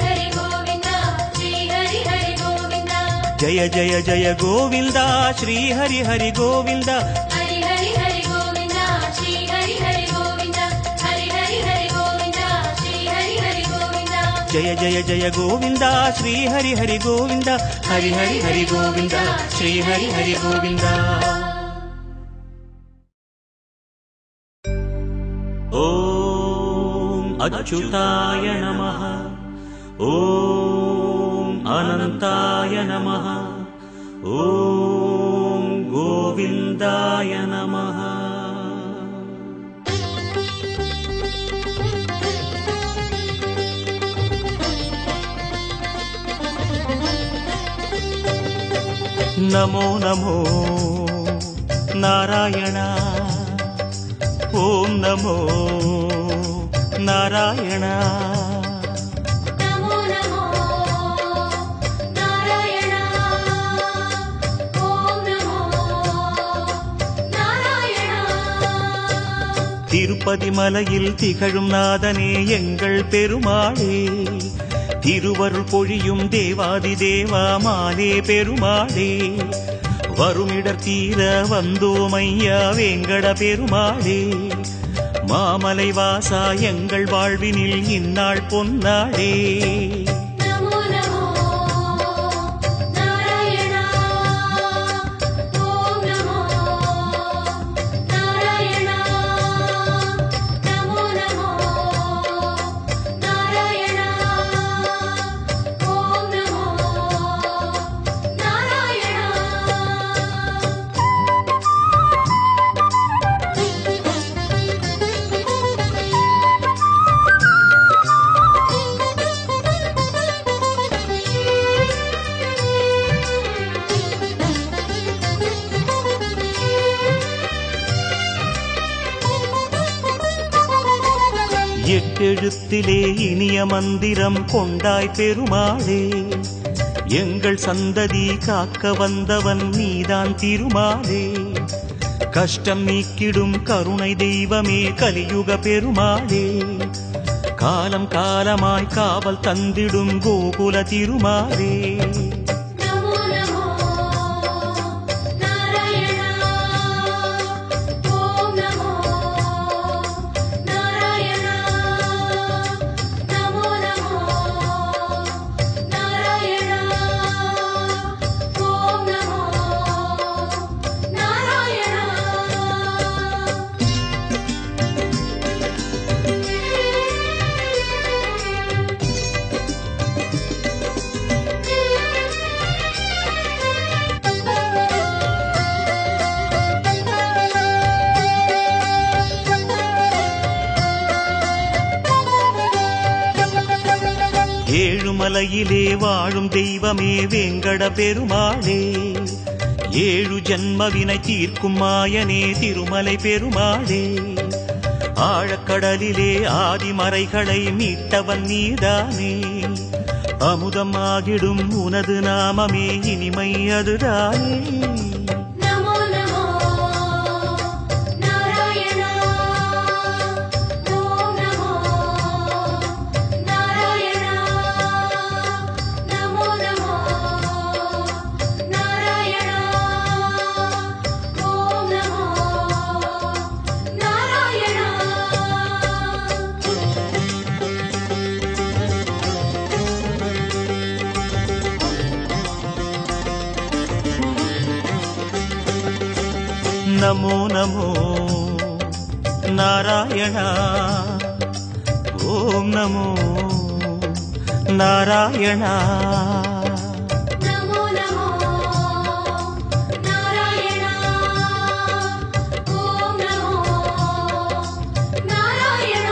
జయ జయ జయ గోవింద శ్రీ హరి హరి గోవింద హరి హరి హరి గోవింద శ్రీ హరి హరి గోవింద హరి హరి హరి గోవింద శ్రీ హరి హరి గోవింద జయ జయ జయ గోవింద శ్రీ హరి హరి గోవింద హరి హరి హరి గోవింద శ్రీ హరి హరి గోవింద. ఓం అచ్యుతాయ నమః ఓం అనంతాయ నమః ఓం గోవిందాయ నమః. నమో నమో నారాయణ ఓం నమో నారాయణ. నమో నమో నారాయణ ఓం నమో నారాయణ. திருப்பதி மலையில் திகழும் நாதனே எங்கள் பெருமாளே, திருவருள் பொழியும் தேவாதி தேவாமாலே பெருமாளே, வருமிடர் தீர வந்தோமையா வேங்கட பெருமாளே, மாமலை வாசா எங்கள் வாழ்வினில் இந்நாள் பொன்னாளே. நமோ நமோ நாராயண ஓம் நமோ நாராயண. நமோ நமோ நாராயண ஓம் நமோ நாராயண. எட்டெழுத்திலே இனிய மந்திரம் கொண்டாய் பெருமாளே, எங்கள் சந்ததி காக்க வந்தவன் நீதான் திருமாலே, கஷ்டம் நீக்கிடும் கருணை தெய்வமே கலியுக பெருமாளே, காலம் காலமாய் காவல் தந்திடும் கோகுல திருமாலே. நமோ நமோ நாராயண ஓம் நமோ நாராயண. நமோ நமோ நாராயண ஓம் நமோ நாராயண. ஏழுமலையிலே வாழும் தெய்வமே வேங்கட பெருமாளே, ஏழு ஜன்மவினை தீர்க்கும் மாயனே திருமலை பெருமாளே, ஆழக்கடலிலே ஆதிமறைகளை மீட்டவன் நீதானே, அமுதம் ஆகிடும் உனது நாமமே இனிமை அதுதானே. நமோ நமோ நாராயண ஓம் நமோ நாராயண. நமோ நமோ நாராயண ஓம் நமோ நாராயண. నమో నమో నారాయణ ఓం నమో నారాయణ. நமோ நமோ நாராயண ஓம் நமோ நாராயண.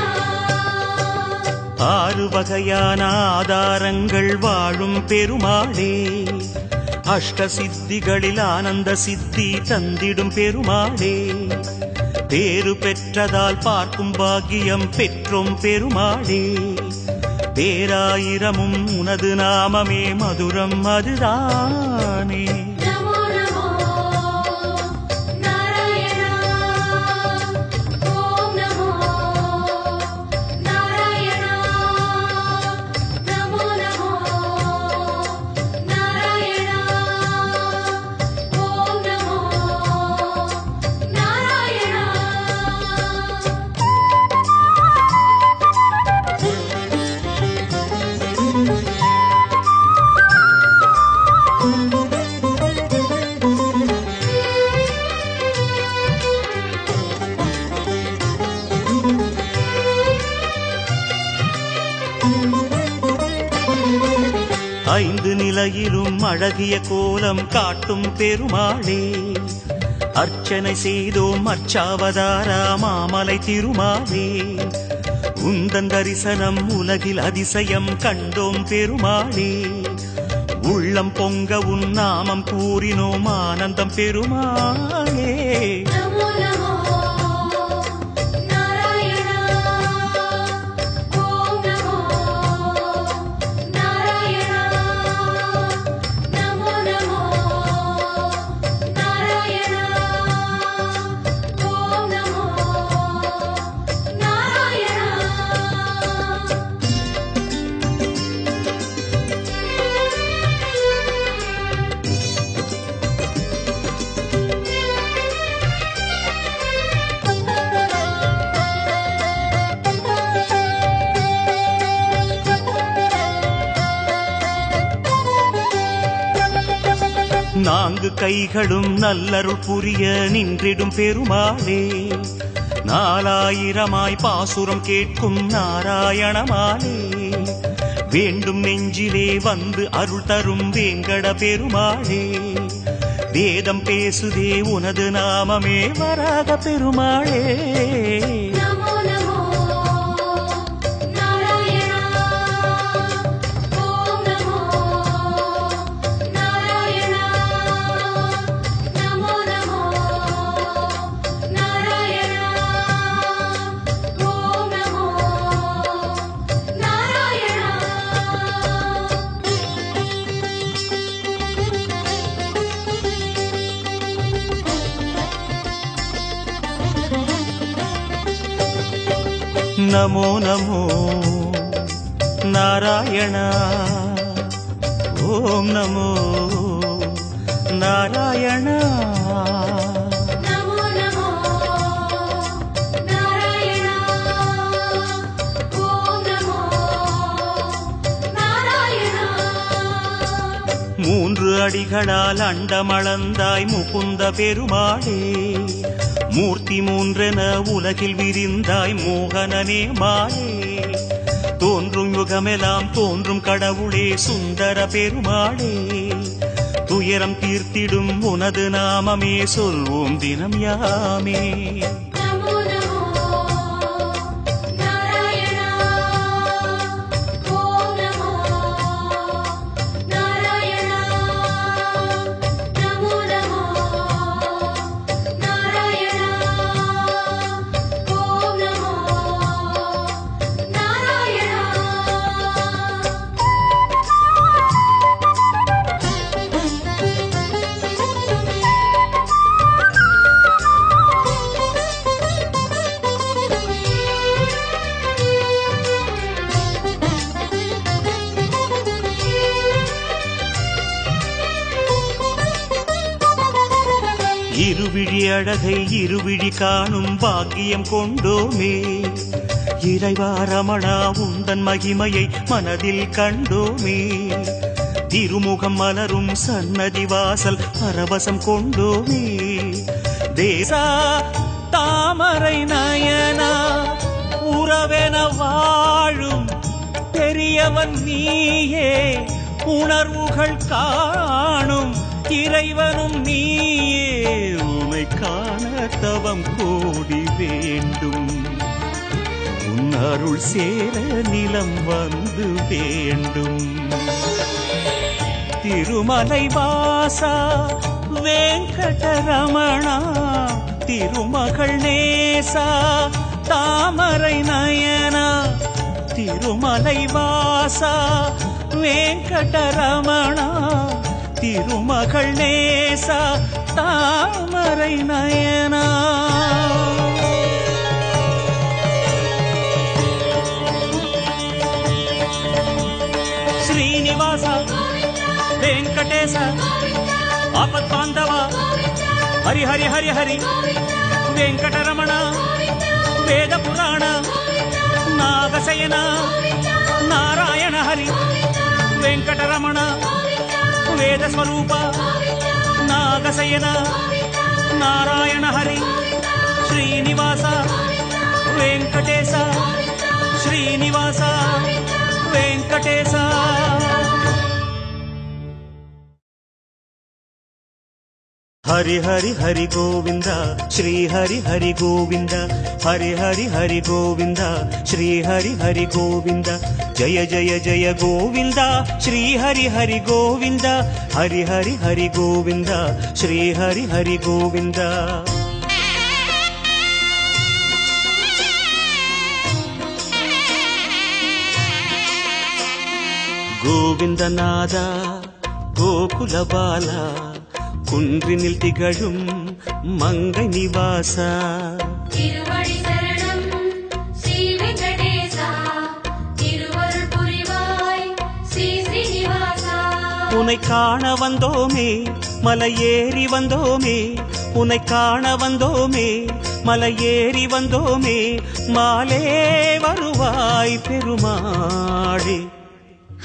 ஆறு வகையான ஆதாரங்கள் வாழும் பெருமாளே, அஷ்ட சித்திகளில் ஆனந்த சித்தி தந்திடும் பெருமாளே, பேரு பெற்றதால் பார்க்கும் பாக்கியம் பெற்றோம் பெருமாளே, பேராயிரமும் உனது நாமமே மதுரம் அதுதானே. நமோ நமோ நாராயண ஓம் நமோ நாராயண. நமோ நமோ நாராயண ஐந்து நிலையிலும் அழகிய கோலம் காட்டும் பெருமாளே அர்ச்சனை செய்தோம் அர்ச்சாவதாரா மாமலை திருமாலே உந்தன் தரிசனம் உலகில் அதிசயம் கண்டோம் பெருமாளே உள்ளம் பொங்க உன் நாமம் கூறினோம் ஆனந்தம் பெருமாளே நமோ நமோ நாராயணா ஓம் நமோ நாராயணா நமோ நமோ நாராயணா ஓம் நமோ நாராயணா நான்கு கைகளும் நல்லருள் புரிய நின்றிடும் பெருமாளே நாலாயிரமாய் பாசுரம் கேட்கும் நாராயணமாலே வேண்டும் நெஞ்சிலே வந்து அருள் தரும் வேங்கட பெருமாளே வேதம் பேசுதே உனது நாமமே வராக பெருமாளே நமோ நமோ நாராயணா ஓம் நமோ நாராயணா நமோ நமோ நாராயணா ஓம் நமோ நாராயணா நமோ நமோ நாராயண ஓம் நமோ நாராயண நமோ நமோ நாராயணா ஓம் நமோ நாராயணா மூன்று அடிகளால் அண்டமளந்தாய் முகுந்த பெருமாளே மூர்த்தி மூன்றென உலகில் விரிந்தாய் மோகனனே மாலே தோன்றும் யுகமெல்லாம் தோன்றும் கடவுளே சுந்தர பெருமாளே துயரம் தீர்த்திடும் உனது நாமமே சொல்வோம் தினம் யாமே நமோ நமோ நாராயணா ஓம் நமோ நாராயணா நமோ நமோ நாராயணா ஓம் நமோ நாராயணா இருவிழி அழகை இருவிழி காணும் பாக்கியம் கொண்டோமே இறைவா ரமணா உந்தன் மகிமையை மனதில் கண்டோமே திருமுகம் மலரும் சன்னதி வாசல் பரவசம் கொண்டோமே தேசா தாமரை நயனா உறவென வாழும் பெரியவன் நீயே உணர்வுகள் காணும் இறைவனும் நீயே உமை காண தவம் கோடி வேண்டும் உன் அருள் சேர நிலம் வந்து வேண்டும் திருமலை வாசா வெங்கடரமணா திருமகள் நேசா தாமரை நயனா திருமலை வாசா வெங்கடரமணா திருமகள் நேசா தாமரை நயனா శ్రీనివాస వెంకటేశ ఆపద్బాంధవ హరి హరి హరి హరి వెంకటరమణ వేద పురాణ నాగశయన నారాయణ హరి వెంకటరమణ వేద స్వరూప నాగశయన నారాయణ హరి శ్రీనివాస వెంకటేశ శ్రీనివాస వెంకటేశ हरि हरि हरि गोविंद श्री हरि हरि गोविंद हरि हरि हरि गोविंद श्री हरि हरि गोविंद जय जय जय गोविंद श्री हरि हरि गोविंद हरि हरि हरि गोविंद श्री हरि हरि गोविंद गोविंदनाद गोकुल बाला குன்றினில் திகழும் மங்கை நிவாசா திருவடி சரணம் ஸ்ரீ வெங்கடேசா திருவருள் புரிவாய் ஸ்ரீ ஸ்ரீனிவாசா உன்னை காண வந்தோமே மலையேறி வந்தோமே உன்னை காண வந்தோமே மலையேறி வந்தோமே மாலே வருவாய் பெருமாளே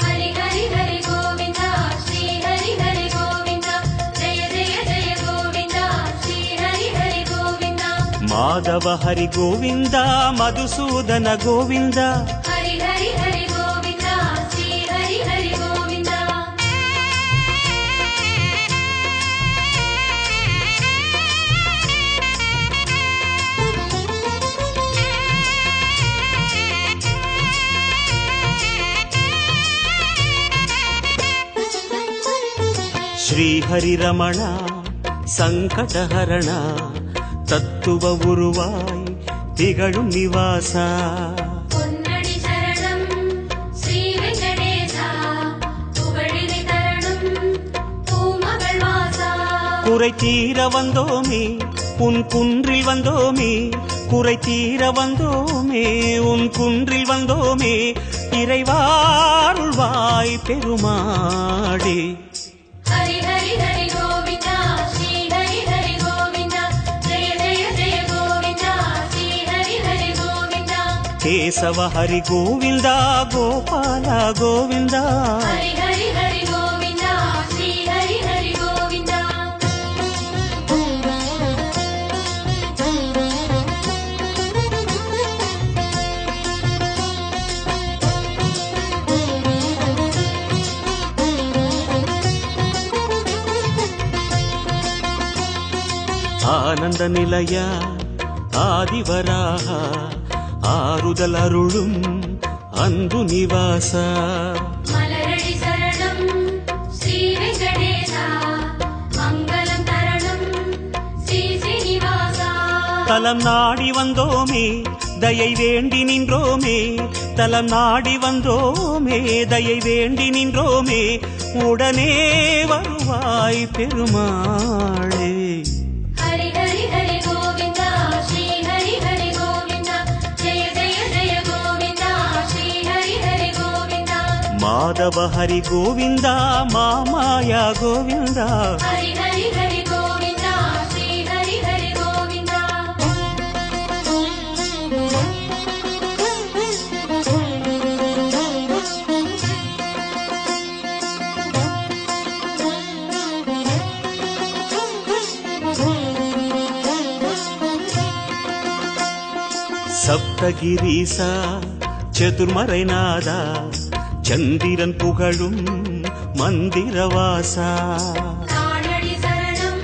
ஹரி ஹரி ஹரி கோவிந்தா ஸ்ரீ ஹரி ஹரி கோவிந்தா ஜெய ஜெய ஜெய கோவிந்தா ஸ்ரீ ஹரி ஹரி கோவிந்தா மாதவ ஹரி கோவிந்தா மதுசூதன கோவிந்தா ஹரி ஹரி ஹரி கோவிந்தா ஸ்ரீ ஹரி ஹரி கோவிந்தா श्री हरि रमण संकटहरण तत्व उरुवाय திகழும் நிவாசா பொன்னடி சரணம் ஸ்ரீ வெங்கடேசா புகழினை தரணும் பூமகள் வாசா குறை தீர வந்தோமே உன் குன்றில் வந்தோமே குறை தீர வந்தோமே உன் குன்றில் வந்தோமே இறைவாருள்வாய் பெருமாளே ஹரி ஹரி ஹரி கோவிந்தா ஸ்ரீ ஹரி ஹரி கோவிந்தா ஜெய ஜெய ஜெய கோவிந்தா ஸ்ரீ ஹரி ஹரி கோவிந்தா கேசவ ஹரி கோவிந்தா கோபால கோவிந்தா ஹரி ஹரி ஹரி கோவிந்தா ஸ்ரீ ஹரி ஹரி கோவிந்தா ஆனந்த நிலைய ஆதிவராக ஆறுதல் அருளும் அன்பு நிவாசா மலரடி சரணம் ஸ்ரீ வெங்கடேசா மங்களம் தரணும் ஸ்ரீ ஸ்ரீனிவாசா தலம் நாடி வந்தோமே தயை வேண்டி நின்றோமே தலம் நாடி வந்தோமே தயை வேண்டி நின்றோமே உடனே வருவாய் பெருமாளே ஹரி ஹரி ஹரி கோவிந்தா ஸ்ரீ ஹரி ஹரி கோவிந்தா ஜெய ஜெய ஜெய கோவிந்தா ஸ்ரீ ஹரி ஹரி கோவிந்தா மாதவ ஹரி கோவிந்தா மாமாயா கோவிந்தா ஹரி ஹரி ஹரி கோவிந்தா ஸ்ரீ ஹரி ஹரி கோவிந்தா சப்தகிரீசா சதுர்மறைநாதா சந்திரன் புகழும் மந்திரவாசா தானடி சரணம்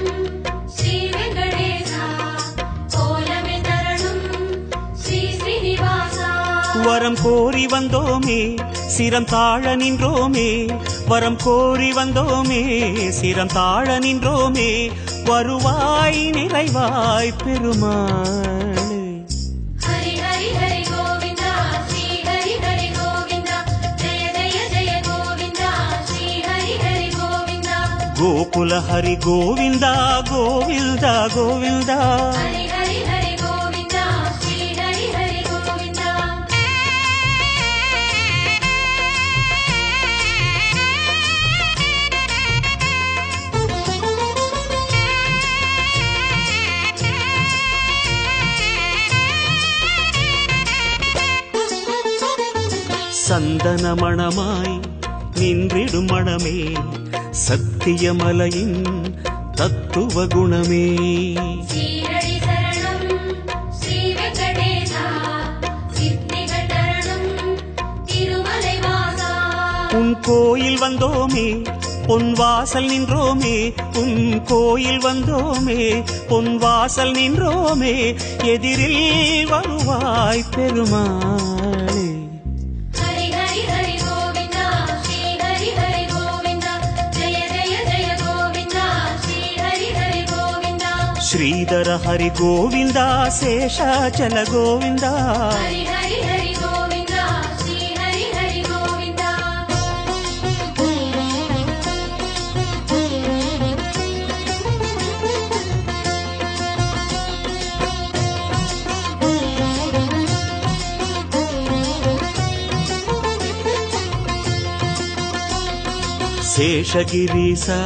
ஸ்ரீ வெங்கடேசா கோலமே தரணும் ஸ்ரீ ஸ்ரீனிவாசா வரம் கோரி வந்தோமே சிரம் தாழ நின்றோமே வரம் கோரி வந்தோமே சிரம் தாழ நின்றோமே வருவாய் நிறைவாய் பெருமாளே ஹரி ஹரி ஹரி கோவிந்தா ஸ்ரீ ஹரி ஹரி கோவிந்தா ஜெய ஜெய ஜெய கோவிந்தா ஸ்ரீ ஹரி ஹரி கோவிந்தா கோகுல ஹரி கோவிந்தா கோவிந்தா கோவிந்தா ஹரி ஹரி ஹரி கோவிந்தா ஸ்ரீ ஹரி ஹரி கோவிந்தா சந்தன மணமாய் நின்றிடும் மணமே சத்தியமலையின் தத்துவ குணமே சீரடி சரணம் ஸ்ரீ வெங்கடேசா சித்திகள் தரணும் திருமலை வாசா உன் கோயில் வந்தோமே பொன் வாசல் நின்றோமே உன் கோயில் வந்தோமே பொன் வாசல் நின்றோமே எதிரில் வருவாய் பெருமாளே. ஹரி ஹரி ஹரி கோவிந்தா ஸ்ரீ ஹரி ஹரி கோவிந்தா ஜெய ஜெய ஜெய கோவிந்தா ஸ்ரீ ஹரி ஹரி கோவிந்தா. ஸ்ரீதர ஹரி கோவிந்தா சேஷாச்சல கோவிந்தா. ஹரி ஹரி ஹரி கோவிந்தா ஸ்ரீ ஹரி ஹரி கோவிந்தா. சேஷகிரீசா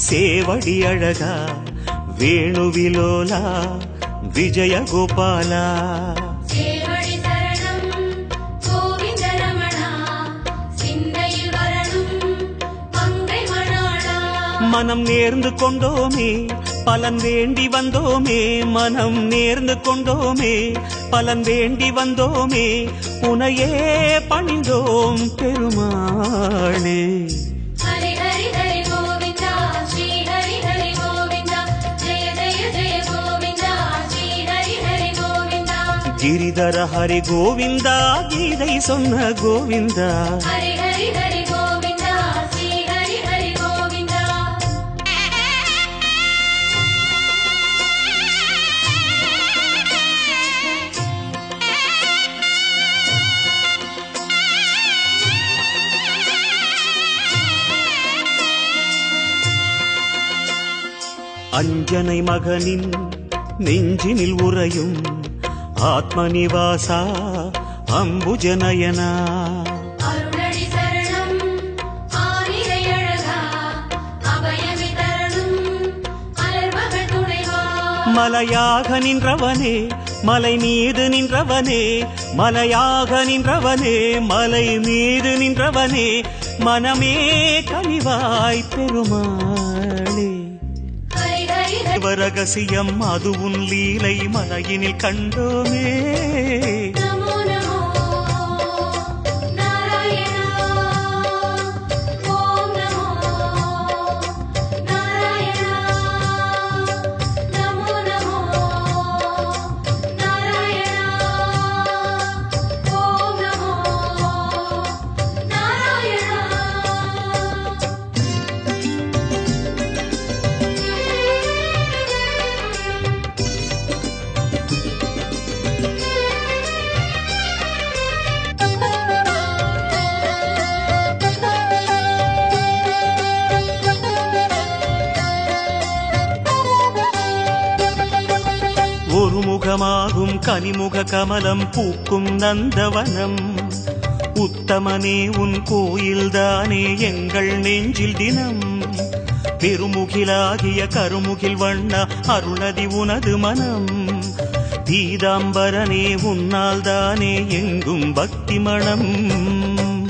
சேவடி அழகா வேணுவிலோலா விஜய கோபாலா. சேவடி சரணம் கோவிந்த ரமணா சிந்தையில் வரணும் மங்கை மணாளா. மனம் நேர்ந்து கொண்டோமே பலன் வேண்டி வந்தோமே மனம் நேர்ந்து கொண்டோமே பலன் வேண்டி வந்தோமே உனையே பணிந்தோம் பெருமாளே. ஹரி ஹரி ஹரி கோவிந்தா ஸ்ரீ ஹரி ஹரி கோவிந்தா ஜெய ஜெய ஜெய கோவிந்தா ஸ்ரீ ஹரி ஹரி கோவிந்தா. கிரிதர ஹரி கோவிந்தா கீதை சொன்ன கோவிந்தா. ஹரி ஹரி ஹரி கோவிந்தா ஸ்ரீ ஹரி ஹரி கோவிந்தா. அஞ்சனை மகனின் நெஞ்சினில் உறையும் ஆத்மநிவாசா அம்புஜநயனா. அருளடி சரணம் ஆனிரை அழகா அபயமி தரணும் அலர்மகள் துணைவா. மலையாக நின்றவனே மலை மீது நின்றவனே மலையாக நின்றவனே மலை மீது நின்றவனே மனமே கனிவாய் பெருமாளே. ஹரி ஹரி ஹரி ரகசியம் அது உன் லீலை மலையினில் கண்டோமே. நமோ நமோ நாராயணா ஓம் நமோ நாராயணா நமோ நமோ நாராயணா ஓம் நமோ நாராயணா. ஒரு முகமாகும் கனிமுக கமலம் பூக்கும் நந்தவனம் உத்தமனே உன் கோயில்தானே எங்கள் நெஞ்சில் தினம். பெருமுகிலாகிய கருமுகில் வண்ண அருணதி உனது மனம் பீதாம்பரனே உன்னால் தானே எங்கும் பக்தி மணம்.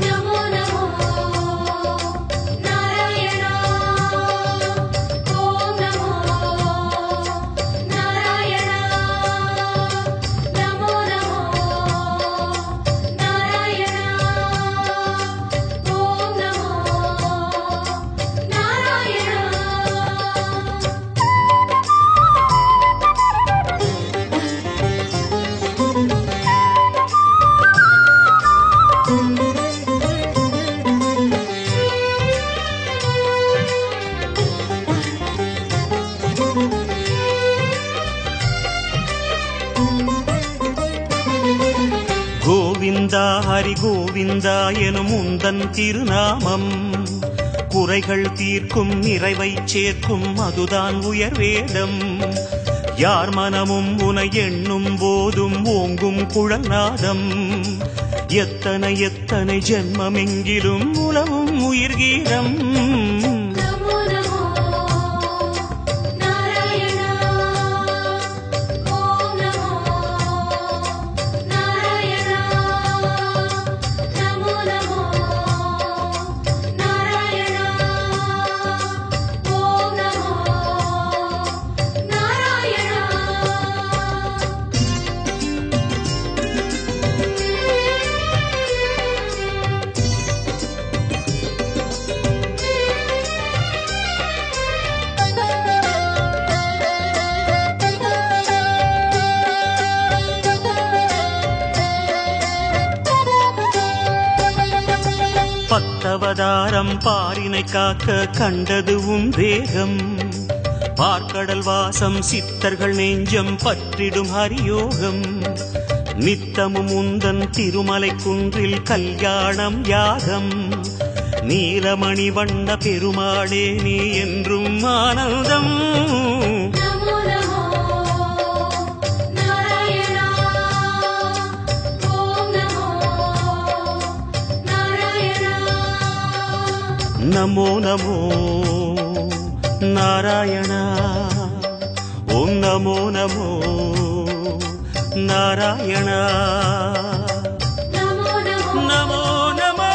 நமோ நமோ நாராயணா ஓம் நமோ நாராயணா நமோ நமோ நாராயணா ஓம் நமோ நாராயணா. கோவிந்தா ஹரி கோவிந்தா எனும் உந்தன் திருநாமம் குறைகள் தீர்க்கும் நிறைவை சேர்க்கும் அதுதான் உயர் வேதம். யார் மனமும் உனை எண்ணும் போதும் ஓங்கும் குழல்நாதம். எத்தனை எத்தனை ஜென்மமெங்கிலும் உலவும் உயிர் கீதம். நமோ நமோ நாராயணா ஓம் நமோ நாராயணா நமோ நமோ நாராயணா ஓம் நமோ நாராயணா. பத்தவதாரம் பாரினை காக்க கண்டதுவும் வேகம். பார்க்கடல் வாசம் சித்தர்கள் நெஞ்சம் பற்றிடும் ஹரியோகம். நித்தமும் உந்தன் திருமலை குன்றில் கல்யாணம் யாகம். நீலமணி வண்ண பெருமாளே நீ என்றும் ஆனந்தம். நமோ நமோ நாராயணா ஓம் நமோ நாராயணா. நமோ நமோ நாராயணா ஓம் நமோ நமோ நாராயணா. நமோ நமோ நமோ நமோ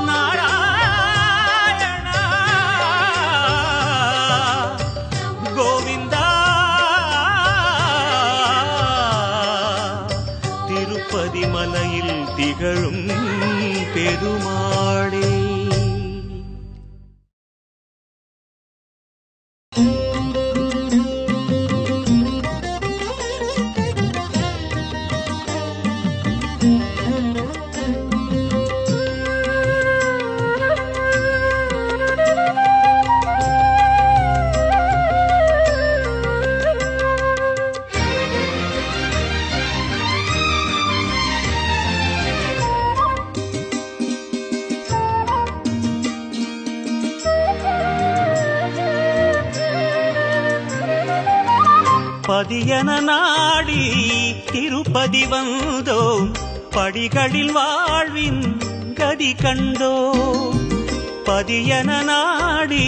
நாராயணா. கோவிந்தா திருப்பதி மலையில் திகழும் பெருமாளே. பதியன நாடி திருப்பதி வந்தோம். படிகளில் வாழ்வின் கதி கண்டோம். பதியன நாடி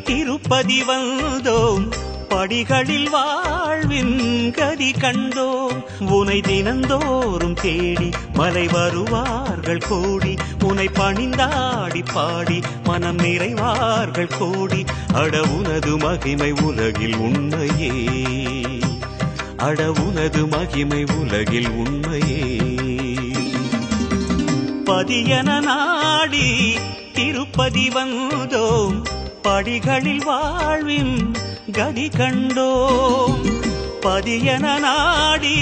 திருப்பதி வந்தோம். படிகளில் வாழ்வின் கதி கண்டோம். உனை தினந்தோறும் தேடி மலை வருவார்கள் கோடி. உனை பணிந்தாடி பாடி மனம் நிறைவார்கள் கோடி. அட உனது மகிமை உலகில் உண்மையே. அட உனது மகிமை உலகில் உண்மையே. பதியன நாடி திருப்பதி வந்தோம். படிகளில் வாழ்வின் கதி கண்டோம். பதியன நாடி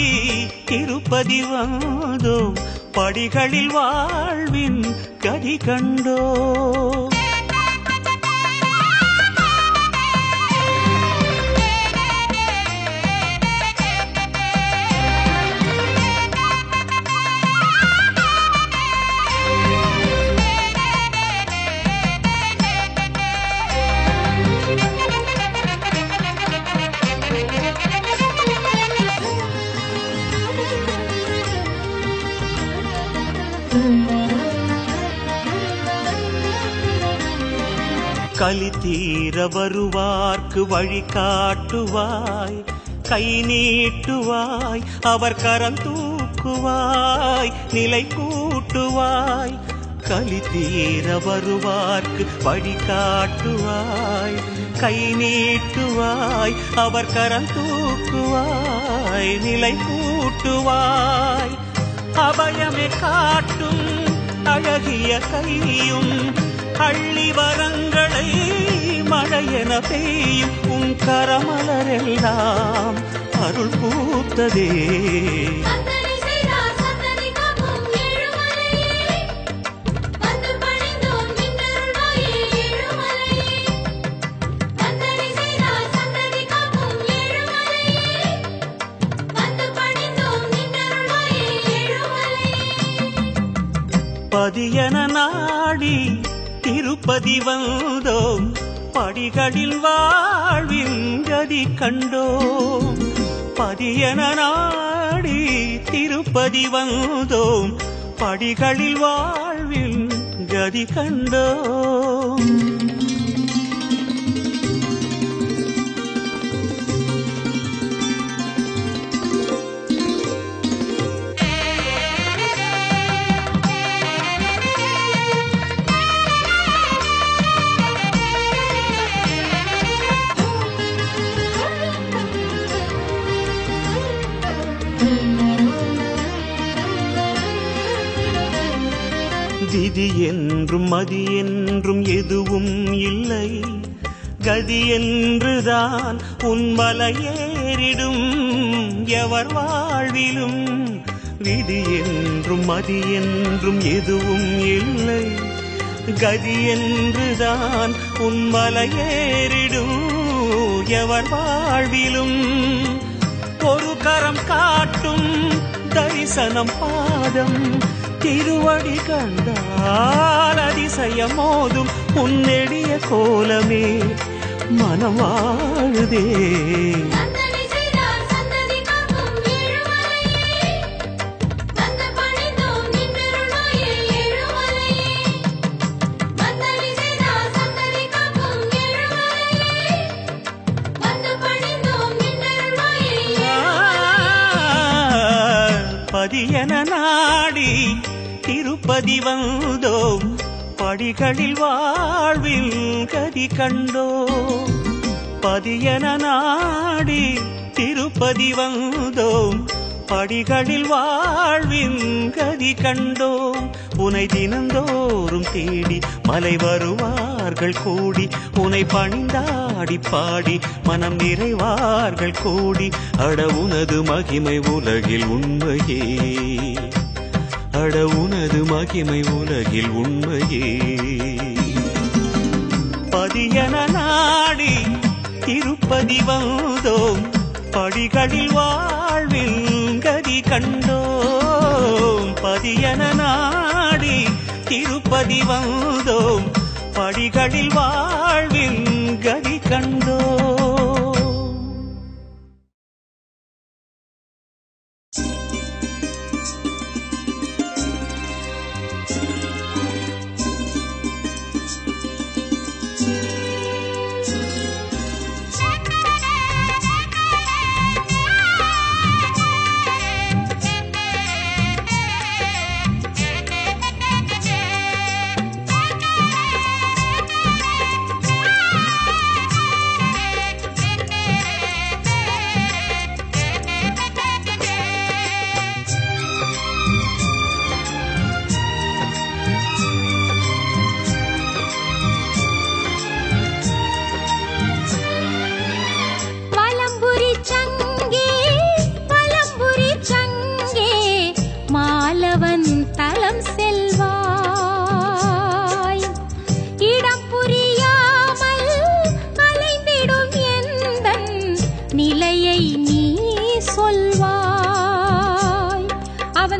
திருப்பதி வந்தோம். படிகளில் வாழ்வின் கதி கண்டோம். கலி தீர வருவார்க்கு வழி காட்டுவாய். கை நீட்டுவாய் அவர் கரம் தூக்குவாய். நிலை கூட்டுவாய். கலி தீர வருவார்க்கு வழி காட்டுவாய். கை நீட்டுவாய் அவர் கரம் தூக்குவாய். நிலை கூட்டுவாய். அபயமே காட்டும் அழகிய கையும். அள்ளி வரங்களை மழையென பெய்யும். உன் கரமலரெல்லாம் அருள் பூத்ததே. சந்தனி செய்தார் சந்தனி காக்கும் ஏழுமலையே. வந்து பணிந்தோம் நின்னருள்வாயே ஏழுமலையே. சந்தனி செய்தார் சந்தனி காக்கும் ஏழுமலையே. வந்து பணிந்தோம் நின்னருள்வாயே ஏழுமலையே. பதியன நாடி திருப்பதி வந்தோம். படிகளில் வாழ்வின் கதி கண்டோம். பதியன நாடி திருப்பதி வந்தோம். படிகளில் வாழ்வின் கதி கண்டோம். விதி என்றும் மதி என்றும் எதுவும் இல்லை. கதி என்றுதான் உன் மலையேறிடும் எவர் வாழ்விலும். விதி என்றும் மதி என்றும் எதுவும் இல்லை. கதி என்றுதான் உன் மலையேறிடும் எவர் வாழ்விலும். ஒரு கரம் காட்டும் தரிசனம் பாதம் திருவடி கண்டால் அதிசயம் மோதும். உன் நெடிய கோலமே மனம் வாழுதே. பதியன நாடி திருப்பதி வந்தோம், படிகளில் வாழ்வில் கதி கண்டோம். பதியன நாடி திருப்பதி வந்தோம், படிகளில் வாழ்வின் கதி கண்டோம். உனை தினந்தோறும் தேடி மலை வருவார்கள் கூடி, உனை பணிந்தாடி பாடி மனம் நிறைவார்கள் கூடி. அட உனது மகிமை உலகில் உண்மையே, அட உனது மகிமை உலகில் உண்மையே. பதியன நாடி திருப்பதி வந்தோம், படிகளில் வாழ்வில் கதி கண்டோம். பதியன நாடி திருப்பதி வந்தோம், படிகளில் வாழ்வில் கதி கண்டோம்.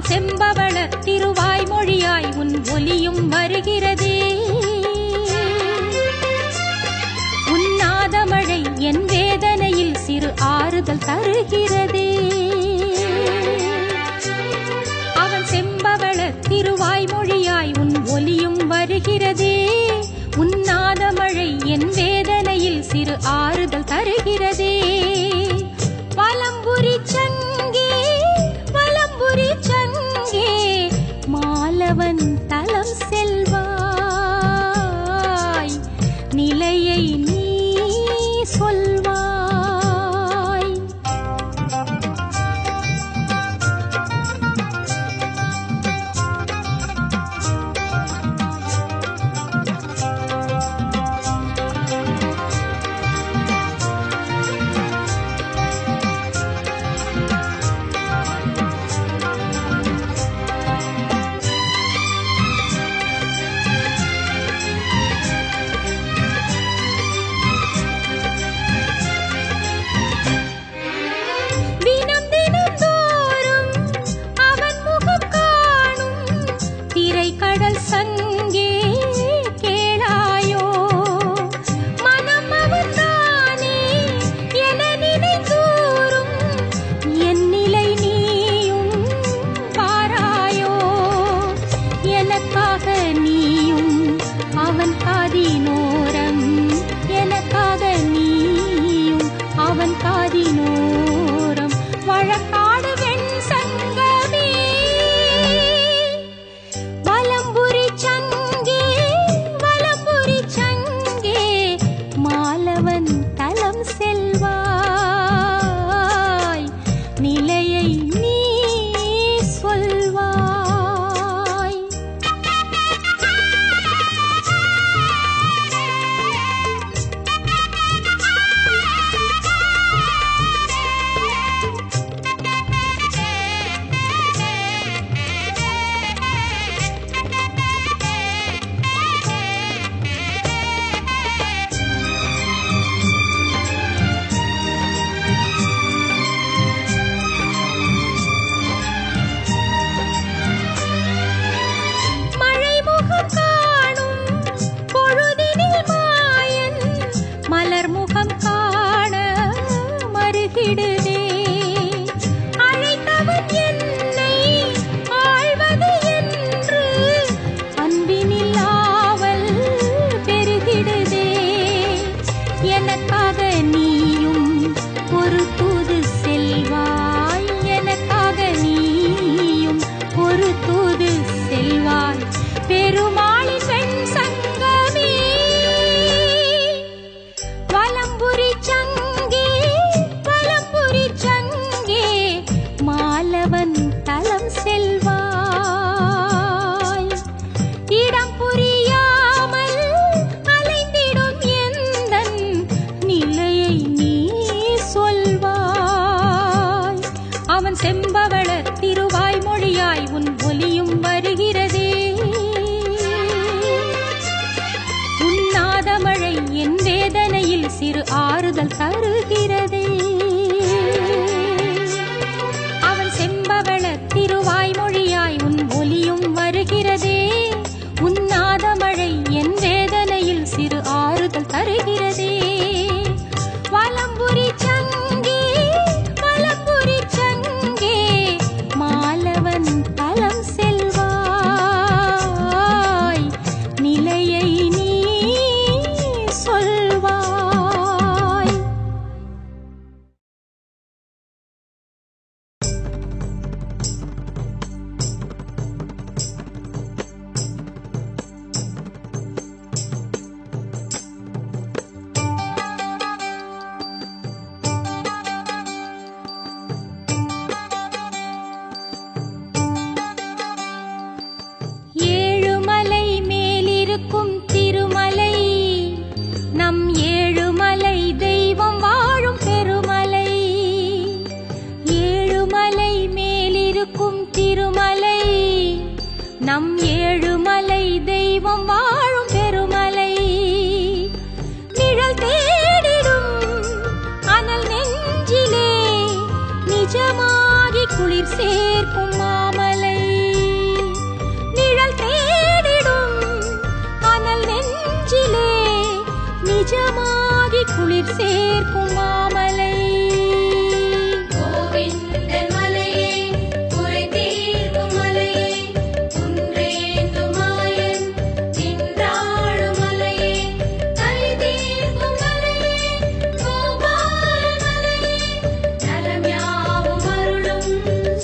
செம்பவள திருவாய் மொழியாய் உன் ஒலியும் வருகிறதே. உன்னாதமழை என் வேதனையில் சிறு ஆறுதல் தருகிறதே. அவன் செம்பவள திருவாய் மொழியாய் உன் ஒலியும் வருகிறதே. உன்னாதமழை என் வேதனையில் சிறு ஆறுதல் தருகிறதே. வலம்புரி சங்கே வலம்புரி சங்கே மாலவன் தலம் செல்வாய், நிலையை நீ சொல்வாய். மாலவன் தலம் செல்வாய். இடம் புரியாமல் அலைந்திடும் எந்தன் நிலையை நீ சொல்வாய். அவன் செம்பவள திருவாய் மொழியாய் உன் ஒலியும் வருகிறதே. உன்னாதமழை என் வேதனையில் சிறு ஆறுதல் தருகிறதே. அவன் செம்பவள திருவாய் மொழியாய் உன் ஒலியும் வருகிறதே. உன்னாதமழை என் வேதனையில் சிறு ஆறுதல் தருகிறதே. வலம்புரி சங்கே வலம்புரி சங்கே மாலவன் தலம் செல்வாய். நிலையை நீ சொல்வாய். ஏழுமலை மேலிருக்கும் திருமலை நம் ஏழுமலை தெய்வம் வாழும் பெருமலை. ஏழுமலை மேலிருக்கும் திருமலை நம் ஏழுமலை தெய்வம் வாழும் பெருமலை. நிழல் தேடிடும் அனல் நெஞ்சிலே நிஜமாகி குளிர் சேர்க்கும் மாமலை. நிழல் தேடிடும் அனல் நெஞ்சிலே நிஜமாகி குளிர் சேர்க்கும் மாமலை. கோவிந்தன் மலையே குறை தீர்க்கும் மலையே குன்றேந்தும் மாயன் நின்றாடும் மலையே கலி தீர்க்கும் மலையே கோபால மலையே நலம் யாவும் அருளும்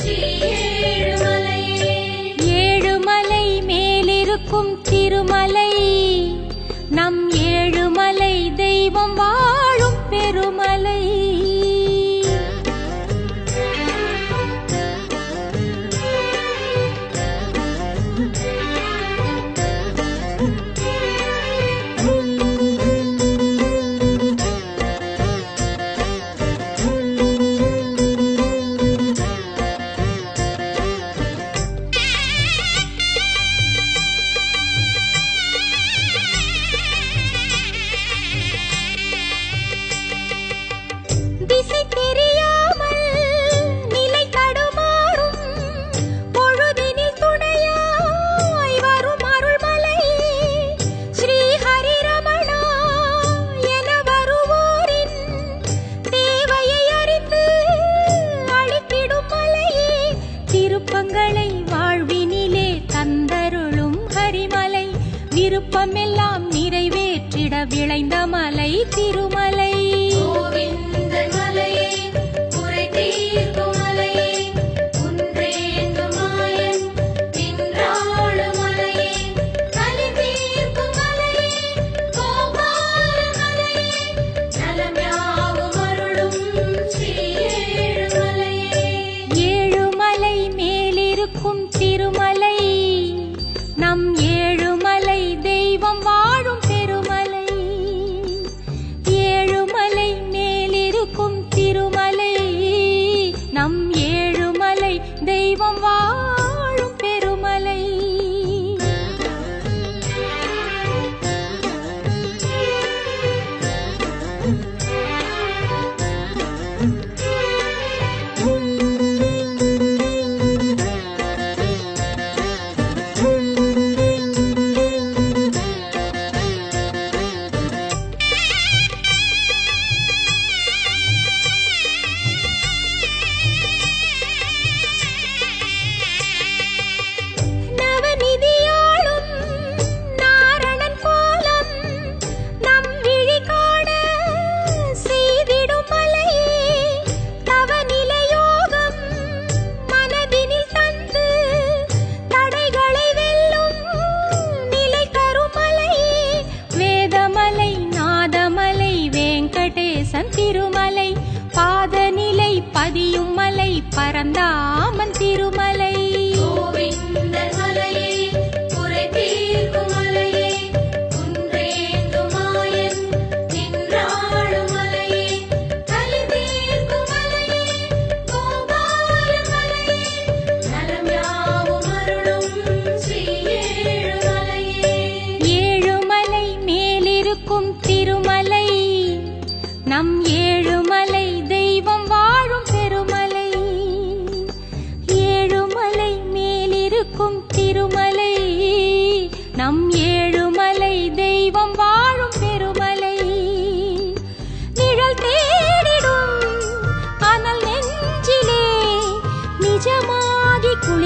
ஸ்ரீ ஏழுமலையே. ஏழுமலை மேலிருக்கும் திருமலை நம் ஏழுமலை தெய்வம் வாழும் பெருமலை. திசை தெரியாமல் நிலை தடுமாறும் பொழுதினில் துணையாய் வரும் அருள்மலையே. ஸ்ரீ ஹரிரமணா என வருவோரின் தேவையை அறிந்து அளித்திடும் மலையே. திருப்பங்களை வாழ்வினிலே தந்தருளும் ஹரிமலை. விருப்பமெல்லாம் நிறைவேற்றிட விளைந்த மலை திருமலை. கோவிந்தன் மலையே குறை தீர்க்கும் மலையே குன்றேந்தும் மாயன் நின்றாடும் மலையே கலி தீர்க்கும் மலையே கோபால மலையே நலம் யாவும் அருளும் ஸ்ரீ ஏழுமலையே. ஏழுமலை மேலிருக்கும் திருமலை நம் ஏழுமலை தெய்வம் வாழும் பெருமலை. ஏழுமலை மேலிருக்கும் திருமலை நம் ஏழுமலை தெய்வம் வாழும் பெருமலை.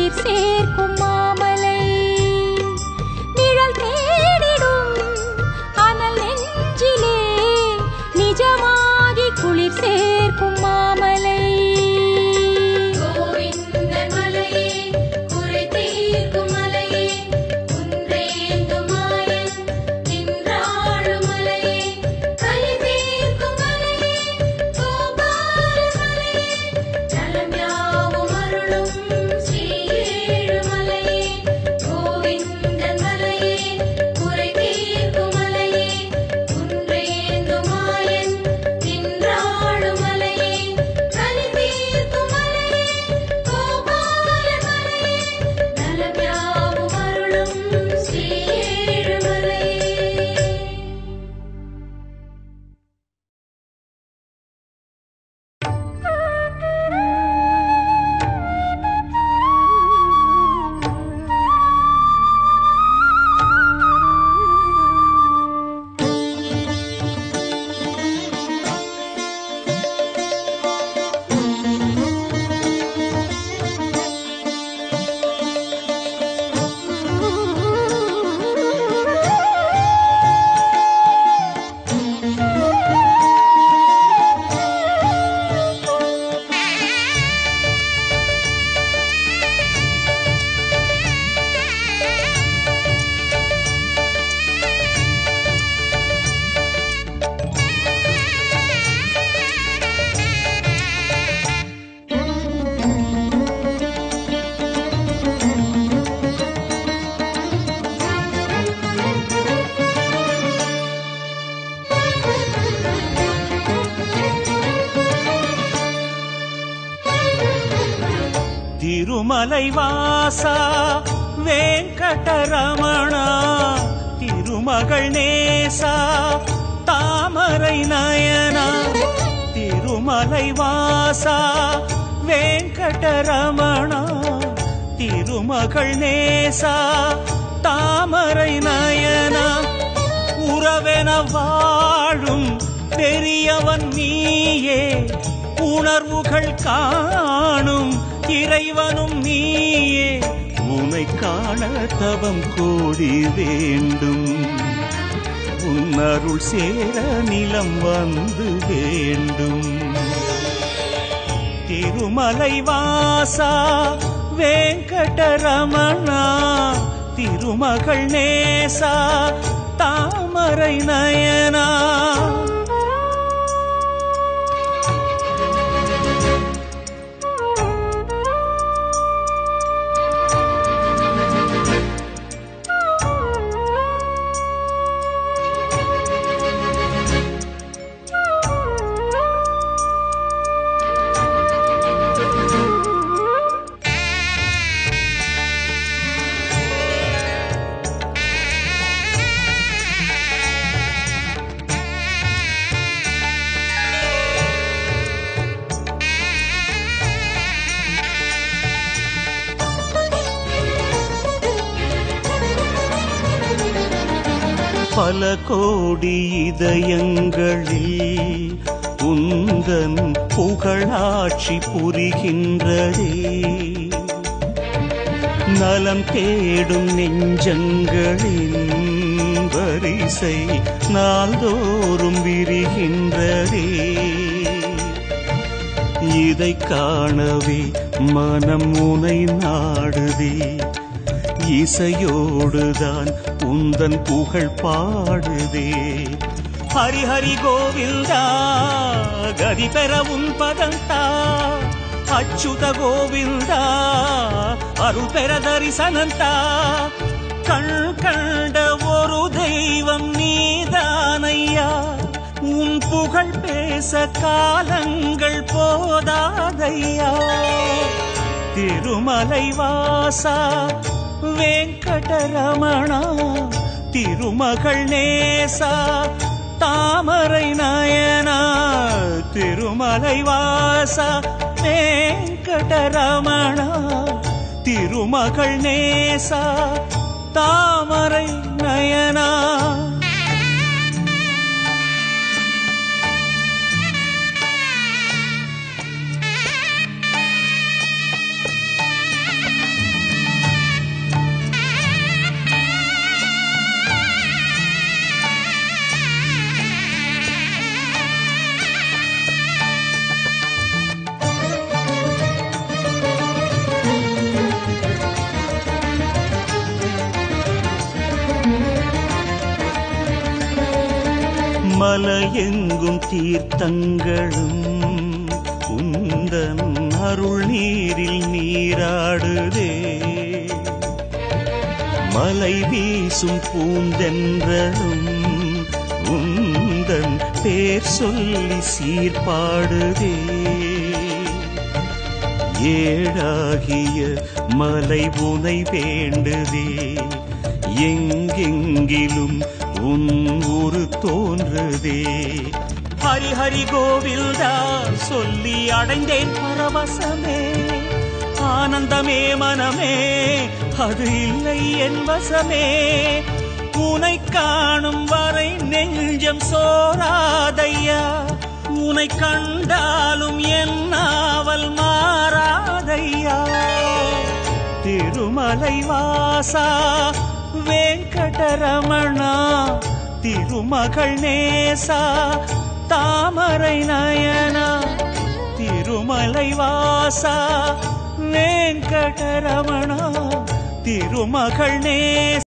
குளிர் சேர்க்கும் மாமலை நிழல் தேடிடும் அனல் நெஞ்சிலே நிஜமாகி குளிர் சேர்க்கும் மாமலை கோவிந்தன் மலையே குறை தீர்க்கும் மலையே குன்றேந்தும் மாயன் நின்றாளும் மலையே கலி தீர்க்கும் மலையே கோபால மலையே நலம் யாவும் அருளும் ஸ்ரீ ஏழுமலையே கோவிந்தன் மலையே குறை தீர்க்கும் மலையே குன்றேந்தும் மாயன் நின்றாளும் மலையே கலி தீர்க்கும் மலையே கோபால மலையே நலம் யாவும் அருளும் ஸ்ரீ ஏழுமலையே. திருமலை வாசா வெங்கடரமணா திருமகள் நேசா தாமரை நயனா திருமலை வாசா வெங்கடரமணா திருமகள் நேசா தாமரை நயனா உறவென வாழும் பெரியவன் நீயே உணர்வுகள் காணும் இறைவனும் நீயே உனை காண தவம் கோடி வேண்டும் உன்னருள் சேர நிலம் வந்து வேண்டும் திருமலை வாசா வெங்கடரமணா திருமகள் நேசா தாமரை நயனா பல கோடி இதயங்களில் உந்தன் புகழாட்சி புரிகின்றதே நலம் தேடும் நெஞ்சங்களின் வரிசை நாள்தோறும் விரிகின்றதே இதை காணவே மனம் உனை நாடுதே இசையோடுதான் உந்தன் புகழ் பாடுதே ஹரி ஹரி கோவிந்தா கதி பெற உன் பதந்தா அச்சுத கோவிந்தா அருள் பெற தரிசனந்தா கண் கண்ட ஒரு தெய்வம் நீதானையா உன் புகழ் பேச காலங்கள் போதாதையா திருமலை வாசா வெங்கடரமணா திருமகள் நேசா தாமரை நயனா திருமலை வாசா வெங்கடரமணா திருமகள் நேசா தாமரை நயனா பல எங்கும் தீர்த்தங்களும் உந்தன் அருள் நீரில் நீராடுதே. மலை வீசும் பூந்தென்றலும் உந்தன் பேர் சொல்லி சீர்பாடுதே. ஏழாகிய மலை உனை வேண்டுதே, எங்கெங்கிலும் உன் ஊரு தோன்றுதே. ஹரி ஹரி கோவிந்தா சொல்லி அடைந்தேன் பரவசமே. ஆனந்தமே மனமே அது இல்லை என் வசமே. உனை காணும் வரை நெஞ்சம் சோராதையா. உனை கண்டாலும் என் நாவல் மாறாதையா. திருமலை வாசா வெங்கடரமணா, திருமகள் நேசா தாமரை நயனா. திருமலை வாசா வெங்கடரமணா, திருமகள் நேசா